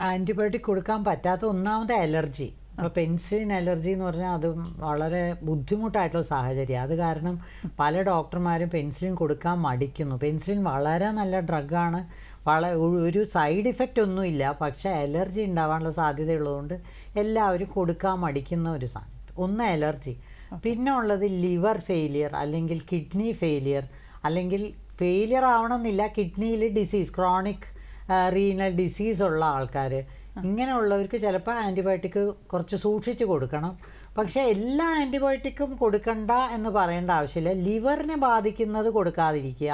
ആൻറ്റിബയോട്ടിക് കൊടുക്കാൻ പറ്റാത്ത ഒന്നാമത്തെ അലർജി. അപ്പോൾ പെൻസിലിൻ അലർജി എന്ന് പറഞ്ഞാൽ അത് വളരെ ബുദ്ധിമുട്ടായിട്ടുള്ള സാഹചര്യമാണ്. അത് കാരണം പല ഡോക്ടർമാരും പെൻസിലിൻ കൊടുക്കാൻ മടിക്കുന്നു. പെൻസിലിൻ വളരെ നല്ല ഡ്രഗാണ്, ഒരു സൈഡ് ഇഫക്റ്റ് ഒന്നുമില്ല, പക്ഷേ അലർജി ഉണ്ടാവാനുള്ള സാധ്യതയുള്ളതുകൊണ്ട് എല്ലാവരും കൊടുക്കാൻ മടിക്കുന്ന ഒരു സാധനം. ഒന്ന് അലർജി. പിന്നെ ഉള്ളത് ലിവർ ഫെയിലിയർ അല്ലെങ്കിൽ കിഡ്നി ഫെയിലിയർ, അല്ലെങ്കിൽ ഫെയിലിയർ ആവണമെന്നില്ല, കിഡ്നിയിൽ ഡിസീസ്, ക്രോണിക് റീനൽ ഡിസീസ് ഉള്ള ആൾക്കാർ, ഇങ്ങനെയുള്ളവർക്ക് ചിലപ്പോൾ ആൻറ്റിബയോട്ടിക് കുറച്ച് സൂക്ഷിച്ച് കൊടുക്കണം. പക്ഷേ എല്ലാ ആൻറ്റിബയോട്ടിക്കും കൊടുക്കണ്ട എന്ന് പറയേണ്ട ആവശ്യമില്ല. ലിവറിനെ ബാധിക്കുന്നത് കൊടുക്കാതിരിക്കുക,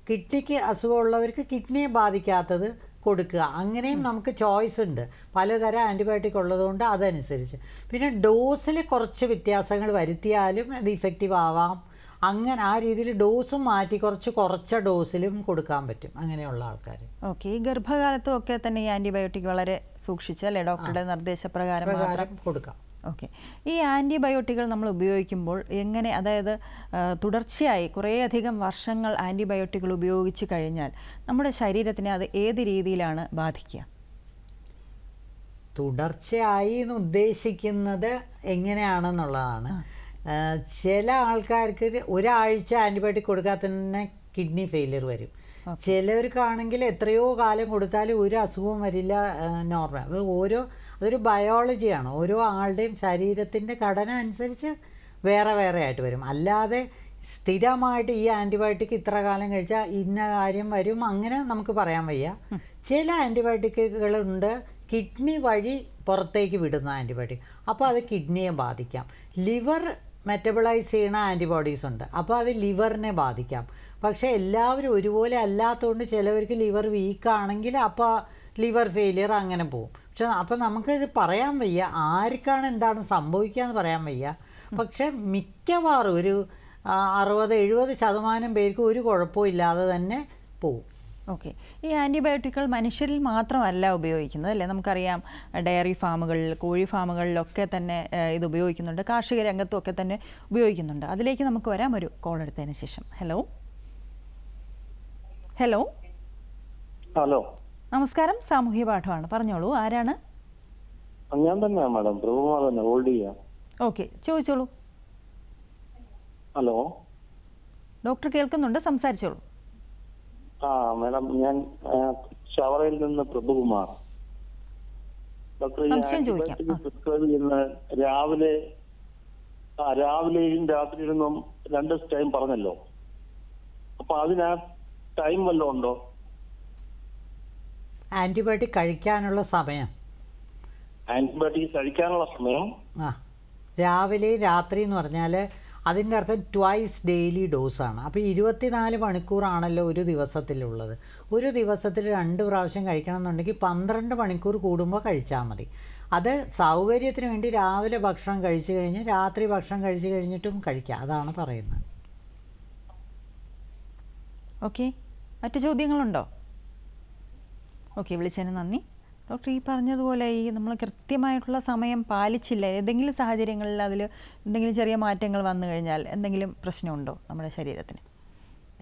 കിഡ്നിക്ക് അസുഖമുള്ളവർക്ക് കിഡ്നിയെ ബാധിക്കാത്തത് കൊടുക്കുക. അങ്ങനെയും നമുക്ക് ചോയ്സ് ഉണ്ട്, പലതരം ആൻറ്റിബയോട്ടിക് ഉള്ളതുകൊണ്ട് അതനുസരിച്ച്. പിന്നെ ഡോസിൽ കുറച്ച് വ്യത്യാസങ്ങൾ വരുത്തിയാലും അത് ഇഫക്റ്റീവ് ആവാം. അങ്ങനെ ആ രീതിയിൽ ഡോസും മാറ്റി കുറച്ച ഡോസിലും കൊടുക്കാൻ പറ്റും അങ്ങനെയുള്ള ആൾക്കാർ. ഓക്കെ. ഈ ഗർഭകാലത്തും ഒക്കെ തന്നെ ഈ ആൻറ്റിബയോട്ടിക് വളരെ സൂക്ഷിച്ച്, അല്ലേ, ഡോക്ടറുടെ നിർദ്ദേശപ്രകാരം മാത്രം കൊടുക്കാം. ഓക്കെ. ഈ ആൻറ്റിബയോട്ടിക്കുകൾ നമ്മൾ ഉപയോഗിക്കുമ്പോൾ എങ്ങനെ, അതായത് തുടർച്ചയായി കുറേയധികം വർഷങ്ങൾ ആൻറ്റിബയോട്ടിക്കുകൾ ഉപയോഗിച്ച് കഴിഞ്ഞാൽ നമ്മുടെ ശരീരത്തിനെ അത് ഏത് രീതിയിലാണ് ബാധിക്കുക? തുടർച്ചയായി എന്ന് ഉദ്ദേശിക്കുന്നത് എങ്ങനെയാണെന്നുള്ളതാണ്. ചില ആൾക്കാർക്ക് ഒരാഴ്ച ആൻറ്റിബയോട്ടിക് കൊടുക്കാതെ തന്നെ കിഡ്നി ഫെയിലിയർ വരും. ചിലവർക്കാണെങ്കിൽ എത്രയോ കാലം കൊടുത്താലും ഒരു അസുഖവും വരില്ല, നോർമൽ. അതൊരു ബയോളജിയാണ്. ഓരോ ആളുടെയും ശരീരത്തിൻ്റെ ഘടന അനുസരിച്ച് വേറെ വേറെ ആയിട്ട് വരും. അല്ലാതെ സ്ഥിരമായിട്ട് ഈ ആൻറ്റിബയോട്ടിക് ഇത്ര കാലം കഴിച്ചാൽ ഇന്ന കാര്യം വരും അങ്ങനെ നമുക്ക് പറയാൻ വയ്യ. ചില ആൻറ്റിബയോട്ടിക്കുകളുണ്ട് കിഡ്നി വഴി പുറത്തേക്ക് വിടുന്ന ആൻറ്റിബയോട്ടിക്, അപ്പോൾ അത് കിഡ്നിയെ ബാധിക്കാം. ലിവർ മെറ്റബിളൈസ് ചെയ്യുന്ന ആൻറ്റിബോഡീസ് ഉണ്ട്, അപ്പോൾ അത് ലിവറിനെ ബാധിക്കാം. പക്ഷേ എല്ലാവരും ഒരുപോലെ അല്ലാത്തതുകൊണ്ട് ചിലവർക്ക് ലിവർ വീക്കാണെങ്കിൽ അപ്പോൾ ലിവർ ഫെയിലിയർ അങ്ങനെ പോകും. പക്ഷെ അപ്പോൾ നമുക്കിത് പറയാൻ വയ്യ, ആർക്കാണ് എന്താണ് സംഭവിക്കുക എന്ന് പറയാൻ വയ്യ. പക്ഷെ മിക്കവാറും ഒരു 60-70% പേർക്ക് ഒരു കുഴപ്പവും ഇല്ലാതെ തന്നെ പോകും. ഓക്കെ. ഈ ആൻറ്റിബയോട്ടിക്കുകൾ മനുഷ്യരിൽ മാത്രമല്ല ഉപയോഗിക്കുന്നത്, അല്ലേ? നമുക്കറിയാം ഡയറി ഫാമുകളിൽ, കോഴി ഫാമുകളിലൊക്കെ തന്നെ ഇത് ഉപയോഗിക്കുന്നുണ്ട്, കാർഷിക രംഗത്തുമൊക്കെ തന്നെ ഉപയോഗിക്കുന്നുണ്ട്. അതിലേക്ക് നമുക്ക് വരാം ഒരു കോൾ എടുത്തതിന് ശേഷം. ഹലോ ഹലോ ഹലോ, നമസ്കാരം. സാമൂഹ്യ പാഠമാണ്, പറഞ്ഞോളൂ. ആരാണ്? ഞാൻ തന്നെ മാഡം, പ്രഭുകുമാർ തന്നെ, ഹോൾഡ് ചെയ്യാം. ഓക്കെ, ചോദിച്ചോളൂ. ഹലോ ഡോക്ടർ കേൾക്കുന്നുണ്ട്, സംസാരിച്ചോളൂ. മാഡം, ഞാൻ ഷവറയിൽ നിന്ന് പ്രഭുകുമാർ. ഡോക്ടർ, പ്രിസ്ക്രൈബ് ചെയ്യുന്ന രാവിലെയും രാത്രിയിലും 2 ടൈം പറഞ്ഞല്ലോ, അപ്പൊ അതിനാ ടൈം വല്ലതും ഉണ്ടോ? ആൻറ്റിബയോട്ടിക് കഴിക്കാനുള്ള സമയം, ആൻറ്റിബയോട്ടിക് കഴിക്കാനുള്ള സമയം രാവിലെ രാത്രി എന്ന് പറഞ്ഞാൽ അതിൻ്റെ അർത്ഥം ട്വൈസ് ഡെയിലി ഡോസാണ്. അപ്പോൾ 24 മണിക്കൂറാണല്ലോ ഒരു ദിവസത്തിലുള്ളത്. ഒരു ദിവസത്തിൽ 2 പ്രാവശ്യം കഴിക്കണം എന്നുണ്ടെങ്കിൽ 12 മണിക്കൂർ കൂടുമ്പോൾ കഴിച്ചാൽ മതി. അത് സൗകര്യത്തിന് വേണ്ടി രാവിലെ ഭക്ഷണം കഴിച്ചു കഴിഞ്ഞ് രാത്രി ഭക്ഷണം കഴിച്ചു കഴിഞ്ഞിട്ടും കഴിക്കാം, അതാണ് പറയുന്നത്. ഓക്കെ, മറ്റു ചോദ്യങ്ങളുണ്ടോ? ഓക്കെ, വിളിച്ചതിന് നന്ദി. ഡോക്ടർ, ഈ പറഞ്ഞതുപോലെ ഈ നമ്മൾ കൃത്യമായിട്ടുള്ള സമയം പാലിച്ചില്ല, ഏതെങ്കിലും സാഹചര്യങ്ങളിൽ അതിൽ എന്തെങ്കിലും ചെറിയ മാറ്റങ്ങൾ വന്നു കഴിഞ്ഞാൽ എന്തെങ്കിലും പ്രശ്നമുണ്ടോ നമ്മുടെ ശരീരത്തിന്?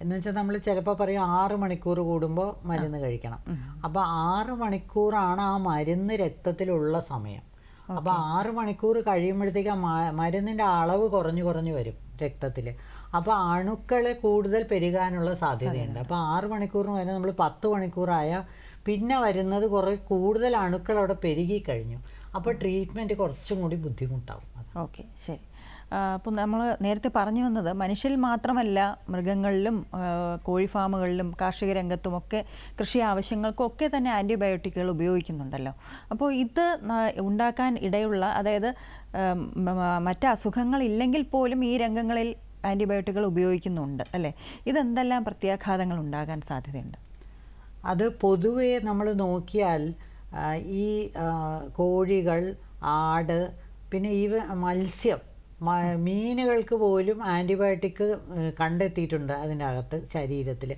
എന്ന് വെച്ചാൽ നമ്മൾ ചിലപ്പോൾ പറയും 6 മണിക്കൂർ കൂടുമ്പോൾ മരുന്ന് കഴിക്കണം. അപ്പോൾ 6 മണിക്കൂറാണ് ആ മരുന്ന് രക്തത്തിലുള്ള സമയം. അപ്പോൾ 6 മണിക്കൂർ കഴിയുമ്പോഴത്തേക്ക് മരുന്നിൻ്റെ അളവ് കുറഞ്ഞു കുറഞ്ഞു വരും രക്തത്തിൽ. അപ്പോൾ അണുക്കൾ കൂടുതൽ പെരുകാനുള്ള സാധ്യതയുണ്ട്. അപ്പോൾ 6 മണിക്കൂറിന് വരെ നമ്മൾ 10 മണിക്കൂറായാൽ പിന്നെ വരുന്നത് കുറേ കൂടുതൽ അണുക്കൾ അവിടെ പെരുകി കഴിഞ്ഞു. അപ്പോൾ ട്രീറ്റ്മെൻറ്റ് കുറച്ചും കൂടി ബുദ്ധിമുട്ടാവും. ഓക്കെ, ശരി. അപ്പോൾ നമ്മൾ നേരത്തെ പറഞ്ഞു വന്നത് മനുഷ്യരിൽ മാത്രമല്ല, മൃഗങ്ങളിലും കോഴി ഫാമുകളിലും കാർഷിക രംഗത്തുമൊക്കെ കൃഷി ആവശ്യങ്ങൾക്കൊക്കെ തന്നെ ആൻറ്റിബയോട്ടിക്കുകൾ ഉപയോഗിക്കുന്നുണ്ടല്ലോ. അപ്പോൾ ഇത് ഉണ്ടാക്കാൻ ഇടയുള്ള, അതായത് മറ്റ് അസുഖങ്ങളില്ലെങ്കിൽ പോലും ഈ രംഗങ്ങളിൽ ആൻറ്റിബയോട്ടിക്കുകൾ ഉപയോഗിക്കുന്നുണ്ട് അല്ലേ? ഇതെന്തെല്ലാം പ്രത്യാഘാതങ്ങൾ ഉണ്ടാകാൻ സാധ്യതയുണ്ട്? അത് പൊതുവേ നമ്മൾ നോക്കിയാൽ ഈ കോഴികൾ, ആട്, പിന്നെ ഈ മത്സ്യം, മീനുകൾക്ക് പോലും ആൻറ്റിബയോട്ടിക് കണ്ടെത്തിയിട്ടുണ്ട് അതിൻ്റെ അകത്ത് ശരീരത്തിൽ.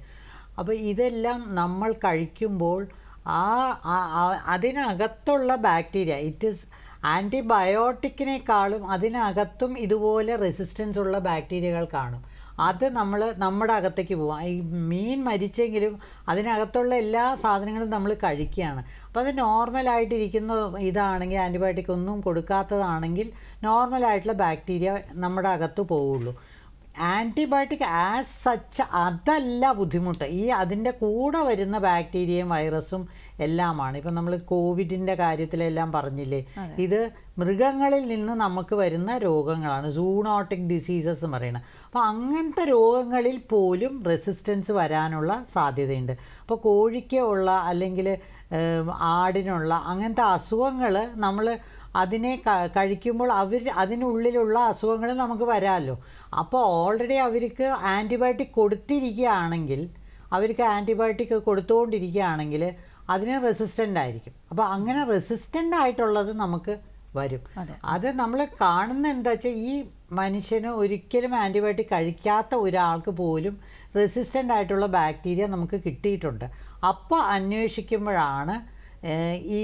അപ്പോൾ ഇതെല്ലാം നമ്മൾ കഴിക്കുമ്പോൾ അതിനകത്തുള്ള ബാക്ടീരിയ, ഇറ്റ് ഈസ് ആൻറ്റിബയോട്ടിക്കിനേക്കാളും അതിനകത്തും ഇതുപോലെ റെസിസ്റ്റൻസ് ഉള്ള ബാക്ടീരിയകൾ കാണും. അത് നമ്മുടെ അകത്തേക്ക് പോവാം. ഈ മീൻ മരിച്ചെങ്കിലും അതിനകത്തുള്ള എല്ലാ സാധനങ്ങളും നമ്മൾ കഴിക്കുകയാണ്. അപ്പോൾ അത് നോർമലായിട്ടിരിക്കുന്ന ഇതാണെങ്കിൽ, ആൻറ്റിബയോട്ടിക് ഒന്നും കൊടുക്കാത്തതാണെങ്കിൽ നോർമലായിട്ടുള്ള ബാക്ടീരിയ നമ്മുടെ അകത്ത് പോവുള്ളൂ. ആൻറ്റിബയോട്ടിക് ആസ് സച്ച് അതല്ല ബുദ്ധിമുട്ട്, അതിൻ്റെ കൂടെ വരുന്ന ബാക്ടീരിയയും വൈറസും എല്ലാമാണ്. ഇപ്പം നമ്മൾ കോവിഡിൻ്റെ കാര്യത്തിലെല്ലാം പറഞ്ഞില്ലേ, ഇത് മൃഗങ്ങളിൽ നിന്ന് നമുക്ക് വരുന്ന രോഗങ്ങളാണ്, സൂണോട്ടിക് ഡിസീസസ് എന്ന് പറയുന്നത്. അപ്പോൾ അങ്ങനത്തെ രോഗങ്ങളിൽ പോലും റെസിസ്റ്റൻസ് വരാനുള്ള സാധ്യതയുണ്ട്. അപ്പോൾ കോഴിക്ക് ഉള്ള അല്ലെങ്കിൽ ആടിനുള്ള അങ്ങനത്തെ അസുഖങ്ങൾ നമ്മൾ അതിനെ കഴിക്കുമ്പോൾ അതിനുള്ളിലുള്ള അസുഖങ്ങൾ നമുക്ക് വരാമല്ലോ. അപ്പോൾ ഓൾറെഡി അവർക്ക് ആൻറ്റിബയോട്ടിക് കൊടുത്തിരിക്കുകയാണെങ്കിൽ, അവർക്ക് ആൻറ്റിബയോട്ടിക് കൊടുത്തുകൊണ്ടിരിക്കുകയാണെങ്കിൽ അതിന് റെസിസ്റ്റൻ്റ് ആയിരിക്കും. അപ്പോൾ അങ്ങനെ റെസിസ്റ്റൻ്റ് ആയിട്ടുള്ളത് നമുക്ക് വരും. അത് നമ്മൾ കാണുന്ന എന്താ വെച്ചാൽ, ഈ മനുഷ്യന് ഒരിക്കലും ആൻറ്റിബയോട്ടിക് കഴിക്കാത്ത ഒരാൾക്ക് പോലും റെസിസ്റ്റൻ്റ് ആയിട്ടുള്ള ബാക്ടീരിയ നമുക്ക് കിട്ടിയിട്ടുണ്ട്. അപ്പോൾ അന്വേഷിക്കുമ്പോഴാണ് ഈ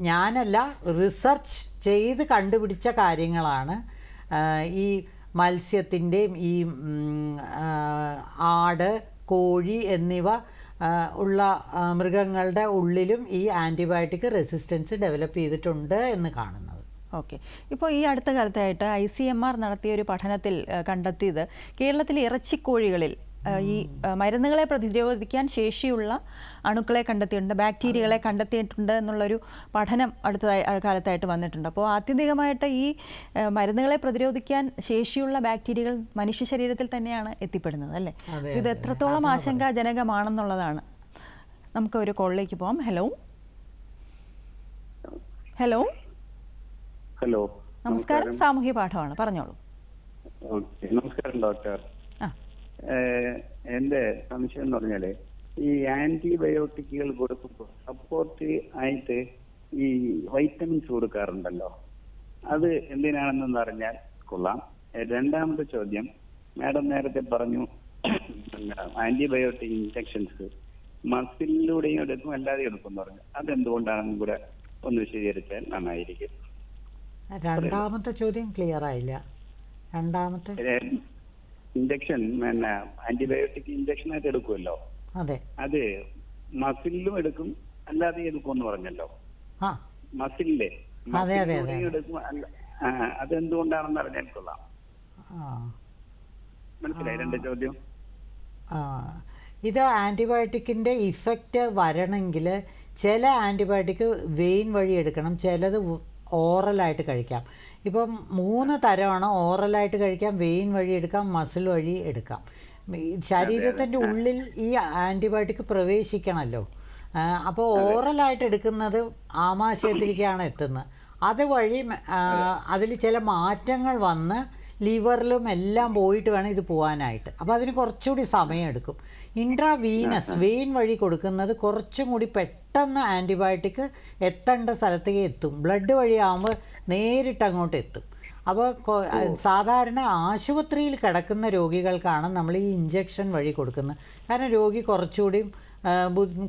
ഞാനല്ല, റിസർച്ച് ചെയ്ത് കണ്ടുപിടിച്ച കാര്യങ്ങളാണ് ഈ മത്സ്യത്തിൻ്റെയും ഈ ആട്, കോഴി എന്നിവ ഉള്ള മൃഗങ്ങളുടെ ഉള്ളിലും ഈ ആൻറ്റിബയോട്ടിക് റെസിസ്റ്റൻസ് ഡെവലപ്പ് ചെയ്തിട്ടുണ്ട് എന്ന് കാണുന്നത്. ഓക്കെ. ഇപ്പോൾ ഈ അടുത്ത കാലത്തായിട്ട് ICMR നടത്തിയ ഒരു പഠനത്തിൽ കണ്ടെത്തിയത്, കേരളത്തിലെ ഇറച്ചിക്കോഴികളിൽ ഈ മരുന്നുകളെ പ്രതിരോധിക്കാൻ ശേഷിയുള്ള അണുക്കളെ കണ്ടെത്തിയിട്ടുണ്ട്, ബാക്ടീരിയകളെ കണ്ടെത്തിയിട്ടുണ്ട് എന്നുള്ളൊരു പഠനം അടുത്ത കാലത്തായിട്ട് വന്നിട്ടുണ്ട്. അപ്പോൾ ആത്യന്തികമായിട്ട് ഈ മരുന്നുകളെ പ്രതിരോധിക്കാൻ ശേഷിയുള്ള ബാക്ടീരിയകൾ മനുഷ്യ ശരീരത്തിൽ തന്നെയാണ് എത്തിപ്പെടുന്നത് അല്ലേ? ഇത് എത്രത്തോളം ആശങ്കാജനകമാണെന്നുള്ളതാണ്. നമുക്ക് ഒരു കോളിലേക്ക് പോകാം. ഹലോ ഹലോ ഹലോ, നമസ്കാരം. സാമൂഹ്യ പാഠമാണ്, പറഞ്ഞോളൂ. നമസ്കാരം ഡോക്ടർ. എന്റെ സംശയം എന്ന് പറഞ്ഞാല്, ഈ ആന്റിബയോട്ടിക്കുകൾ കൊടുക്കുമ്പോൾ സപ്പോർട്ട് ആയിട്ട് ഈ വൈറ്റമിൻസ് കൊടുക്കാറുണ്ടല്ലോ, അത് എന്തിനാണെന്ന് അറിഞ്ഞാൽ കൊള്ളാം. രണ്ടാമത്തെ ചോദ്യം, മാഡം നേരത്തെ പറഞ്ഞു ആന്റിബയോട്ടിക് ഇൻജെക്ഷൻസ് മസിലിലൂടെയും എടുക്കും അല്ലാതെ എടുക്കും എന്ന് പറഞ്ഞു, അതെന്തുകൊണ്ടാണെന്നും കൂടെ ഒന്ന് വിശദീകരിച്ചാൽ നന്നായിരിക്കും. രണ്ടാമത്തെ ചോദ്യം ക്ലിയർ ആയില്ല. രണ്ടാമത്തെ ഇഞ്ചക്ഷൻ, പിന്നെ ആന്റിബയോട്ടിക് ഇഞ്ചക്ഷൻ ആയിട്ട് എടുക്കുമല്ലോ, അതെ, അത് മസിലിലും എടുക്കും അല്ലാതെ എടുക്കും എന്ന് പറഞ്ഞല്ലോ. മസിലിലെ എടുക്കും, അതെന്തുകൊണ്ടാണെന്ന് അറിഞ്ഞാൽ കൊള്ളാം. മനസ്സിലായി രണ്ട് ചോദ്യം? ഇത് ആൻറ്റിബയോട്ടിക്കിൻ്റെ ഇഫക്റ്റ് വരണമെങ്കിൽ ചില ആൻറ്റിബയോട്ടിക് വെയിൻ വഴി എടുക്കണം, ചിലത് ഓറലായിട്ട് കഴിക്കാം. ഇപ്പം 3 തരമാണ്. ഓറലായിട്ട് കഴിക്കാം, വെയിൻ വഴി എടുക്കാം, മസിൽ വഴി എടുക്കാം. ശരീരത്തിൻ്റെ ഉള്ളിൽ ഈ ആൻറ്റിബയോട്ടിക് പ്രവേശിക്കണമല്ലോ. അപ്പോൾ ഓറലായിട്ട് എടുക്കുന്നത് ആമാശയത്തിലേക്കാണ് എത്തുന്നത്. അതുവഴി അതിൽ ചില മാറ്റങ്ങൾ വന്ന് ലിവറിലും എല്ലാം പോയിട്ട് വേണം ഇത് പോകാനായിട്ട്. അപ്പോൾ അതിന് കുറച്ചുകൂടി സമയമെടുക്കും. ഇൻട്രാവീനസ് വെയിൻ വഴി കൊടുക്കുന്നത് കുറച്ചും കൂടി പെട്ടെന്ന് ആൻറ്റിബയോട്ടിക് എത്തേണ്ട സ്ഥലത്തേക്ക് എത്തും. ബ്ലഡ് വഴിയാകുമ്പോൾ നേരിട്ട് അങ്ങോട്ട് എത്തും. അപ്പോൾ സാധാരണ ആശുപത്രിയിൽ കിടക്കുന്ന രോഗികൾക്കാണ് നമ്മൾ ഈ ഇഞ്ചക്ഷൻ വഴി കൊടുക്കുന്നത്. കാരണം രോഗി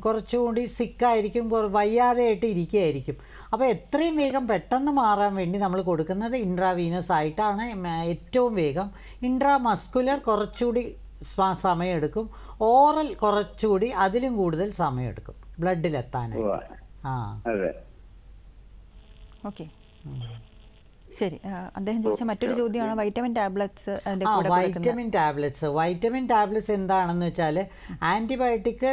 കുറച്ചുകൂടി സിക്കായിരിക്കും, വയ്യാതെയായിട്ട് ഇരിക്കുകയായിരിക്കും. അപ്പോൾ എത്രയും വേഗം പെട്ടെന്ന് മാറാൻ വേണ്ടി നമ്മൾ കൊടുക്കുന്നത് ഇൻട്രാവീനസ് ആയിട്ടാണ് ഏറ്റവും വേഗം. ഇൻട്രാമസ്കുലർ കുറച്ചുകൂടി സമയമെടുക്കും. ഓറൽ കുറച്ചുകൂടി അതിലും കൂടുതൽ സമയമെടുക്കും ബ്ലഡിലെത്താനായിട്ട്. ഓക്കെ, ശരി. അദ്ദേഹം ചോദിച്ച മറ്റൊരു ചോദ്യമാണ് വൈറ്റമിൻ ടാബ്ലറ്റ്സ് അതിൻ്റെ കൂടെ വൈറ്റമിൻ ടാബ്ലറ്റ്സ് എന്താണെന്ന് വെച്ചാൽ ആൻറ്റിബയോട്ടിക്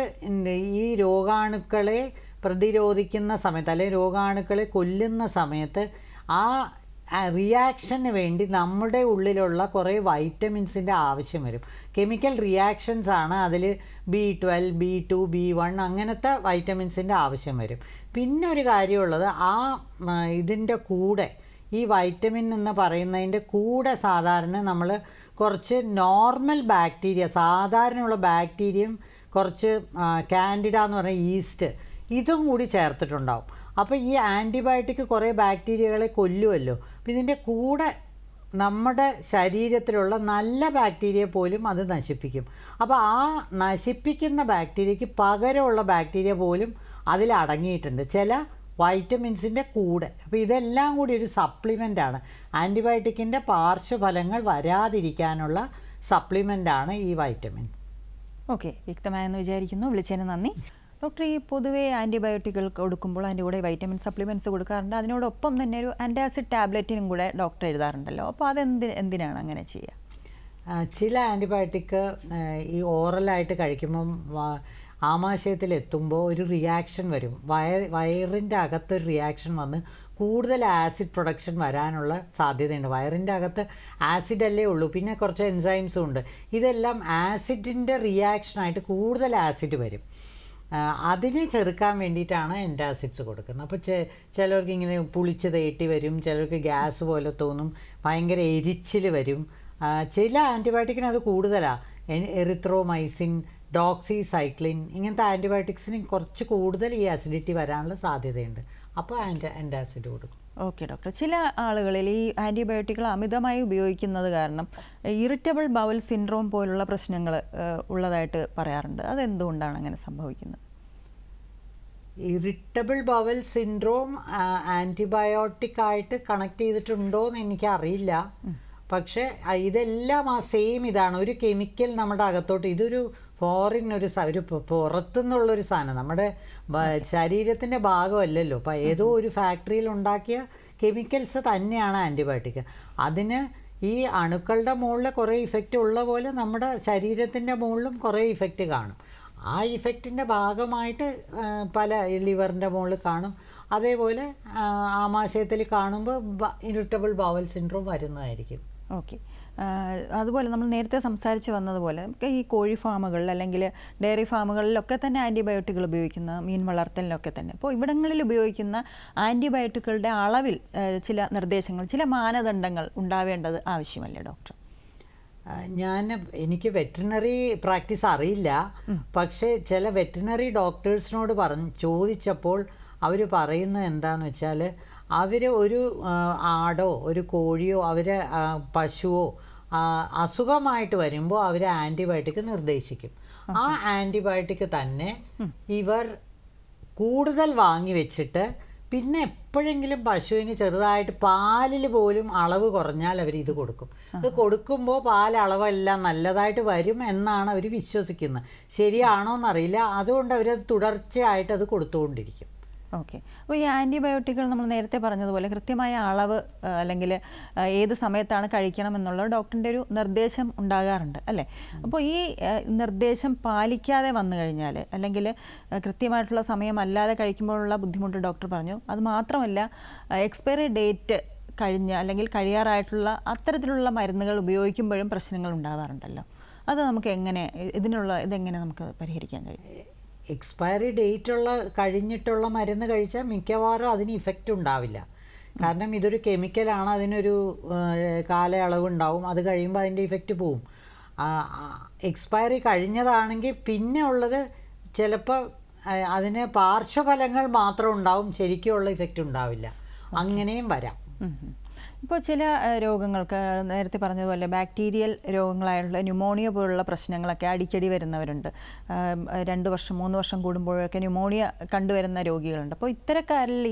ഈ രോഗാണുക്കളെ പ്രതിരോധിക്കുന്ന സമയത്ത് അല്ലെങ്കിൽ രോഗാണുക്കളെ കൊല്ലുന്ന സമയത്ത് ആ റിയാക്ഷന് വേണ്ടി നമ്മുടെ ഉള്ളിലുള്ള കുറേ വൈറ്റമിൻസിൻ്റെ ആവശ്യം വരും. കെമിക്കൽ റിയാക്ഷൻസ് ആണ് അതിൽ B12, B2, B1 അങ്ങനത്തെ വൈറ്റമിൻസിൻ്റെ ആവശ്യം വരും. പിന്നെ ഒരു കാര്യമുള്ളത് ഇതിൻ്റെ കൂടെ ഈ വൈറ്റമിൻ എന്ന് പറയുന്നതിൻ്റെ കൂടെ സാധാരണ നമ്മൾ കുറച്ച് നോർമൽ ബാക്ടീരിയ, സാധാരണയുള്ള ബാക്ടീരിയയും കുറച്ച് കാൻഡിഡ എന്ന് പറഞ്ഞ ഈസ്റ്റ് ഇതും കൂടി ചേർത്തിട്ടുണ്ടാവും. അപ്പോൾ ഈ ആൻറ്റിബയോട്ടിക് കുറേ ബാക്ടീരിയകളെ കൊല്ലുമല്ലോ. അപ്പോൾ ഇതിൻ്റെ കൂടെ നമ്മുടെ ശരീരത്തിലുള്ള നല്ല ബാക്ടീരിയ പോലും അത് നശിപ്പിക്കും. അപ്പോൾ ആ നശിപ്പിക്കുന്ന ബാക്ടീരിയയ്ക്ക് പകരമുള്ള ബാക്ടീരിയ പോലും അതിൽ അടങ്ങിയിട്ടുണ്ട് ചില വൈറ്റമിൻസിൻ്റെ കൂടെ. അപ്പോൾ ഇതെല്ലാം കൂടി ഒരു സപ്ലിമെൻ്റാണ്, ആൻറ്റിബയോട്ടിക്കിൻ്റെ പാർശ്വഫലങ്ങൾ വരാതിരിക്കാനുള്ള സപ്ലിമെൻ്റാണ് ഈ വൈറ്റമിൻ. ഓക്കെ, വ്യക്തമായെന്ന് വിചാരിക്കുന്നു. വിളിച്ചതിന് നന്ദി. ഡോക്ടർ, ഈ പൊതുവേ ആൻറ്റിബയോട്ടിക്കുകൾ കൊടുക്കുമ്പോൾ അതിൻ്റെ കൂടെ വൈറ്റമിൻ സപ്ലിമെൻറ്റ്സ് കൊടുക്കാറുണ്ട്. അതിനോടൊപ്പം തന്നെ ഒരു ആൻറ്റാസിഡ് ടാബ്ലറ്റിനും കൂടെ ഡോക്ടർ എഴുതാറുണ്ടല്ലോ. അപ്പോൾ എന്തിനാണ് അങ്ങനെ ചെയ്യുക? ചില ആൻറ്റിബയോട്ടിക് ഈ ഓറലായിട്ട് കഴിക്കുമ്പം ആമാശയത്തിലെത്തുമ്പോൾ ഒരു റിയാക്ഷൻ വരും. വയറിൻ്റെ അകത്തൊരു റിയാക്ഷൻ വന്ന് കൂടുതൽ ആസിഡ് പ്രൊഡക്ഷൻ വരാനുള്ള സാധ്യതയുണ്ട്. വയറിൻ്റെ അകത്ത് ആസിഡ് അല്ലേ ഉള്ളൂ, പിന്നെ കുറച്ച് എൻസൈംസും ഉണ്ട്. ഇതെല്ലാം ആസിഡിൻ്റെ റിയാക്ഷനായിട്ട് കൂടുതൽ ആസിഡ് വരും. അതിനെ ചെറുക്കാൻ വേണ്ടിയിട്ടാണ് ആൻറ്റാസിഡ്സ് കൊടുക്കുന്നത്. അപ്പോൾ ചിലർക്ക് ഇങ്ങനെ പുളിച്ച് തേട്ടി വരും, ചിലർക്ക് ഗ്യാസ് പോലെ തോന്നും, ഭയങ്കര എരിച്ചിൽ വരും. ചില ആൻറ്റിബയോട്ടിക്കിന് അത് കൂടുതലാണ്. എറിത്രോമൈസിൻ, ഡോക്സിസൈക്ലിൻ ഇങ്ങനത്തെ ആൻറ്റിബയോട്ടിക്സിന് കുറച്ച് കൂടുതൽ ഈ ആസിഡിറ്റി വരാനുള്ള സാധ്യതയുണ്ട്. അപ്പോൾ ആൻറ്റാസിഡ് കൊടുക്കും. ഓക്കെ ഡോക്ടർ, ചില ആളുകളിൽ ഈ ആൻറ്റിബയോട്ടിക്കുകൾ അമിതമായി ഉപയോഗിക്കുന്നത് കാരണം ഇറിറ്റബിൾ ബവൽ സിൻഡ്രോം പോലുള്ള പ്രശ്നങ്ങൾ ഉള്ളതായിട്ട് പറയാറുണ്ട്. അതെന്തുകൊണ്ടാണ് അങ്ങനെ സംഭവിക്കുന്നത്? ഇറിറ്റബിൾ ബവൽ സിൻഡ്രോം ആൻറ്റിബയോട്ടിക് ആയിട്ട് കണക്ട് ചെയ്തിട്ടുണ്ടോ എന്ന് എനിക്കറിയില്ല. പക്ഷേ ഇതെല്ലാം ആ സെയിം ഇതാണ്. ഒരു കെമിക്കൽ നമ്മുടെ അകത്തോട്ട്, ഇതൊരു ഫോറിൻ ഒരു പുറത്തുനിന്നുള്ളൊരു സാധനം, നമ്മുടെ ശരീരത്തിൻ്റെ ഭാഗമല്ലല്ലോ. അപ്പോൾ ഏതോ ഒരു ഫാക്ടറിയിൽ ഉണ്ടാക്കിയ കെമിക്കൽസ് തന്നെയാണ് ആൻറ്റിബയോട്ടിക്. അതിന് ഈ അണുക്കളുടെ മുകളിൽ കുറേ ഇഫക്റ്റ് ഉള്ള പോലെ നമ്മുടെ ശരീരത്തിൻ്റെ മുകളിലും കുറേ ഇഫക്റ്റ് കാണും. ആ ഇഫക്റ്റിൻ്റെ ഭാഗമായിട്ട് പല ലിവറിൻ്റെ മുകളിൽ കാണും. അതേപോലെ ആമാശയത്തിൽ കാണുമ്പോൾ ഇറിറ്റബിൾ ബവൽ സിൻഡ്രോം വരുന്നതായിരിക്കും. ഓക്കെ, അതുപോലെ നമ്മൾ നേരത്തെ സംസാരിച്ച് വന്നതുപോലെ നമുക്ക് ഈ കോഴി ഫാമുകളിൽ അല്ലെങ്കിൽ ഡയറി ഫാമുകളിലൊക്കെ തന്നെ ആൻറ്റിബയോട്ടിക്കുകൾ ഉപയോഗിക്കുന്ന, മീൻ വളർത്തലിലൊക്കെ തന്നെ. അപ്പോൾ ഇവിടങ്ങളിൽ ഉപയോഗിക്കുന്ന ആൻറ്റിബയോട്ടിക്കുകളുടെ അളവിൽ ചില നിർദ്ദേശങ്ങൾ, ചില മാനദണ്ഡങ്ങൾ ഉണ്ടാവേണ്ടത് ആവശ്യമല്ലേ ഡോക്ടർ? എനിക്ക് വെറ്ററിനറി പ്രാക്ടീസ് അറിയില്ല. പക്ഷേ ചില വെറ്ററിനറി ഡോക്ടേഴ്സിനോട് ചോദിച്ചപ്പോൾ അവർ പറയുന്നത് എന്താണെന്ന് വെച്ചാൽ, അവർ ഒരു ആടോ ഒരു കോഴിയോ പശുവോ അസുഖമായിട്ട് വരുമ്പോൾ അവർ ആൻറ്റിബയോട്ടിക് നിർദ്ദേശിക്കും. ആ ആൻറ്റിബയോട്ടിക് തന്നെ ഇവർ കൂടുതൽ വാങ്ങി വെച്ചിട്ട് പിന്നെ എപ്പോഴെങ്കിലും പശുവിന് ചെറുതായിട്ട് പാലിൽ പോലും അളവ് കുറഞ്ഞാൽ അവർ ഇത് കൊടുക്കും. ഇത് കൊടുക്കുമ്പോൾ പാലളവെല്ലാം നല്ലതായിട്ട് വരും എന്നാണ് അവർ വിശ്വസിക്കുന്നത്. ശരിയാണോ എന്നറിയില്ല. അതുകൊണ്ട് അവരത് തുടർച്ചയായിട്ട് അത് കൊടുത്തുകൊണ്ടിരിക്കും. ഓക്കെ, അപ്പോൾ ഈ ആൻറ്റിബയോട്ടിക്കുകൾ നമ്മൾ നേരത്തെ പറഞ്ഞതുപോലെ കൃത്യമായ അളവ് അല്ലെങ്കിൽ ഏത് സമയത്താണ് കഴിക്കണം എന്നുള്ള ഡോക്ടറിൻ്റെ ഒരു നിർദ്ദേശം ഉണ്ടാകാറുണ്ട് അല്ലേ? അപ്പോൾ ഈ നിർദ്ദേശം പാലിക്കാതെ വന്നു കഴിഞ്ഞാൽ അല്ലെങ്കിൽ കൃത്യമായിട്ടുള്ള സമയമല്ലാതെ കഴിക്കുമ്പോഴുള്ള ബുദ്ധിമുട്ട് ഡോക്ടർ പറഞ്ഞു. അത് മാത്രമല്ല, എക്സ്പയറി ഡേറ്റ് കഴിഞ്ഞ അല്ലെങ്കിൽ കഴിയാറായിട്ടുള്ള അത്തരത്തിലുള്ള മരുന്നുകൾ ഉപയോഗിക്കുമ്പോഴും പ്രശ്നങ്ങൾ ഉണ്ടാകാറുണ്ടല്ലോ. അത് നമുക്ക് ഇതെങ്ങനെ നമുക്ക് പരിഹരിക്കാൻ കഴിയും? എക്സ്പയറി കഴിഞ്ഞിട്ടുള്ള മരുന്ന് കഴിച്ചാൽ മിക്കവാറും അതിന് ഇഫക്റ്റ് ഉണ്ടാവില്ല. കാരണം ഇതൊരു കെമിക്കലാണ്, അതിനൊരു കാലയളവുണ്ടാവും. അത് കഴിയുമ്പോൾ അതിൻ്റെ ഇഫക്റ്റ് പോവും. എക്സ്പയറി കഴിഞ്ഞതാണെങ്കിൽ പിന്നെ ഉള്ളത് ചിലപ്പോൾ അതിന് പാർശ്വഫലങ്ങൾ മാത്രം ഉണ്ടാവും, ശരിക്കുള്ള ഇഫക്റ്റ് ഉണ്ടാവില്ല. അങ്ങനെയും വരാം. ഇപ്പോൾ ചില രോഗങ്ങൾക്ക് നേരത്തെ പറഞ്ഞതുപോലെ ബാക്ടീരിയൽ രോഗങ്ങളായിട്ടുള്ള ന്യൂമോണിയ പോലുള്ള പ്രശ്നങ്ങളൊക്കെ അടിക്കടി വരുന്നവരുണ്ട്. 2 വർഷം 3 വർഷം കൂടുമ്പോഴൊക്കെ ന്യൂമോണിയ കണ്ടുവരുന്ന രോഗികളുണ്ട്. അപ്പോൾ ഇത്തരക്കാരിൽ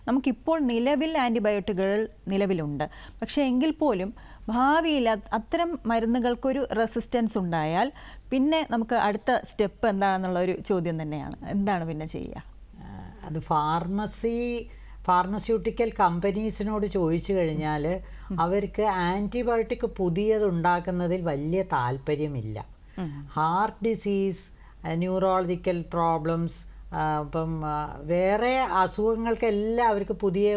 നമുക്കിപ്പോൾ നിലവിൽ ആൻറ്റിബയോട്ടിക്കുകൾ നിലവിലുണ്ട്. പക്ഷേ എങ്കിൽ പോലും ഭാവിയിൽ അത്തരം മരുന്നുകൾക്കൊരു റെസിസ്റ്റൻസ് ഉണ്ടായാൽ പിന്നെ നമുക്ക് അടുത്ത സ്റ്റെപ്പ് എന്താണെന്നുള്ള ഒരു ചോദ്യം തന്നെയാണ്. എന്താണ് പിന്നെ ചെയ്യുക? അത് ഫാർമസ്യൂട്ടിക്കൽ കമ്പനീസിനോട് ചോദിച്ചു കഴിഞ്ഞാൽ അവർക്ക് ആൻറ്റിബയോട്ടിക് പുതിയത് ഉണ്ടാക്കുന്നതിൽ വലിയ താല്പര്യമില്ല. ഹാർട്ട് ഡിസീസ്, ന്യൂറോളജിക്കൽ പ്രോബ്ലംസ്, ഇപ്പം വേറെ അസുഖങ്ങൾക്കെല്ലാം അവർക്ക് പുതിയ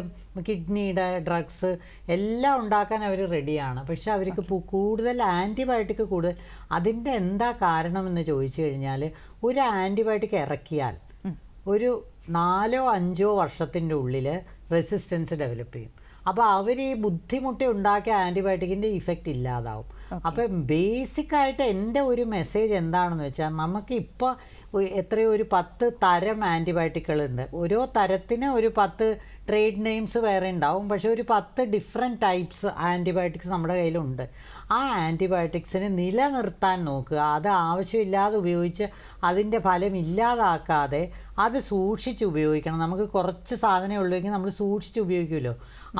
കിഡ്നിയുടെ ഡ്രഗ്സ് എല്ലാം ഉണ്ടാക്കാൻ അവർ റെഡിയാണ്. പക്ഷെ അവർക്ക് കൂടുതൽ ആൻറ്റിബയോട്ടിക് കൂടുതൽ. അതിൻ്റെ എന്താ കാരണമെന്ന് ചോദിച്ചു കഴിഞ്ഞാൽ, ഒരു ആൻറ്റിബയോട്ടിക് ഇറക്കിയാൽ ഒരു 4-5 വർഷത്തിൻ്റെ ഉള്ളിൽ റെസിസ്റ്റൻസ് ഡെവലപ്പ് ചെയ്യും. അപ്പോൾ അവർ ഈ ബുദ്ധിമുട്ടി ഉണ്ടാക്കിയ ആൻറ്റിബയോട്ടിക്കിൻ്റെ ഇഫക്റ്റ് ഇല്ലാതാവും. അപ്പം ബേസിക്കായിട്ട് എൻ്റെ ഒരു മെസ്സേജ് എന്താണെന്ന് വെച്ചാൽ, നമുക്ക് ഇപ്പോൾ എത്രയോ ഒരു 10 തരം ആൻറ്റിബയോട്ടിക്കുകളുണ്ട്. ഓരോ തരത്തിന് ഒരു 10 ട്രേഡ് നെയിംസ് വേറെ ഉണ്ടാവും. പക്ഷേ ഒരു 10 ഡിഫറെൻറ്റ് ടൈപ്സ് ആൻറ്റിബയോട്ടിക്സ് നമ്മുടെ കയ്യിലുണ്ട്. ആ ആൻറ്റിബയോട്ടിക്സിനെ നിലനിർത്താൻ നോക്കുക. അത് ആവശ്യമില്ലാതെ ഉപയോഗിച്ച് അതിൻ്റെ ഫലം ഇല്ലാതാക്കാതെ അത് സൂക്ഷിച്ച് ഉപയോഗിക്കണം. നമുക്ക് കുറച്ച് സാധനമേ ഉള്ളൂവെങ്കിൽ നമ്മൾ സൂക്ഷിച്ച് ഉപയോഗിക്കുമല്ലോ,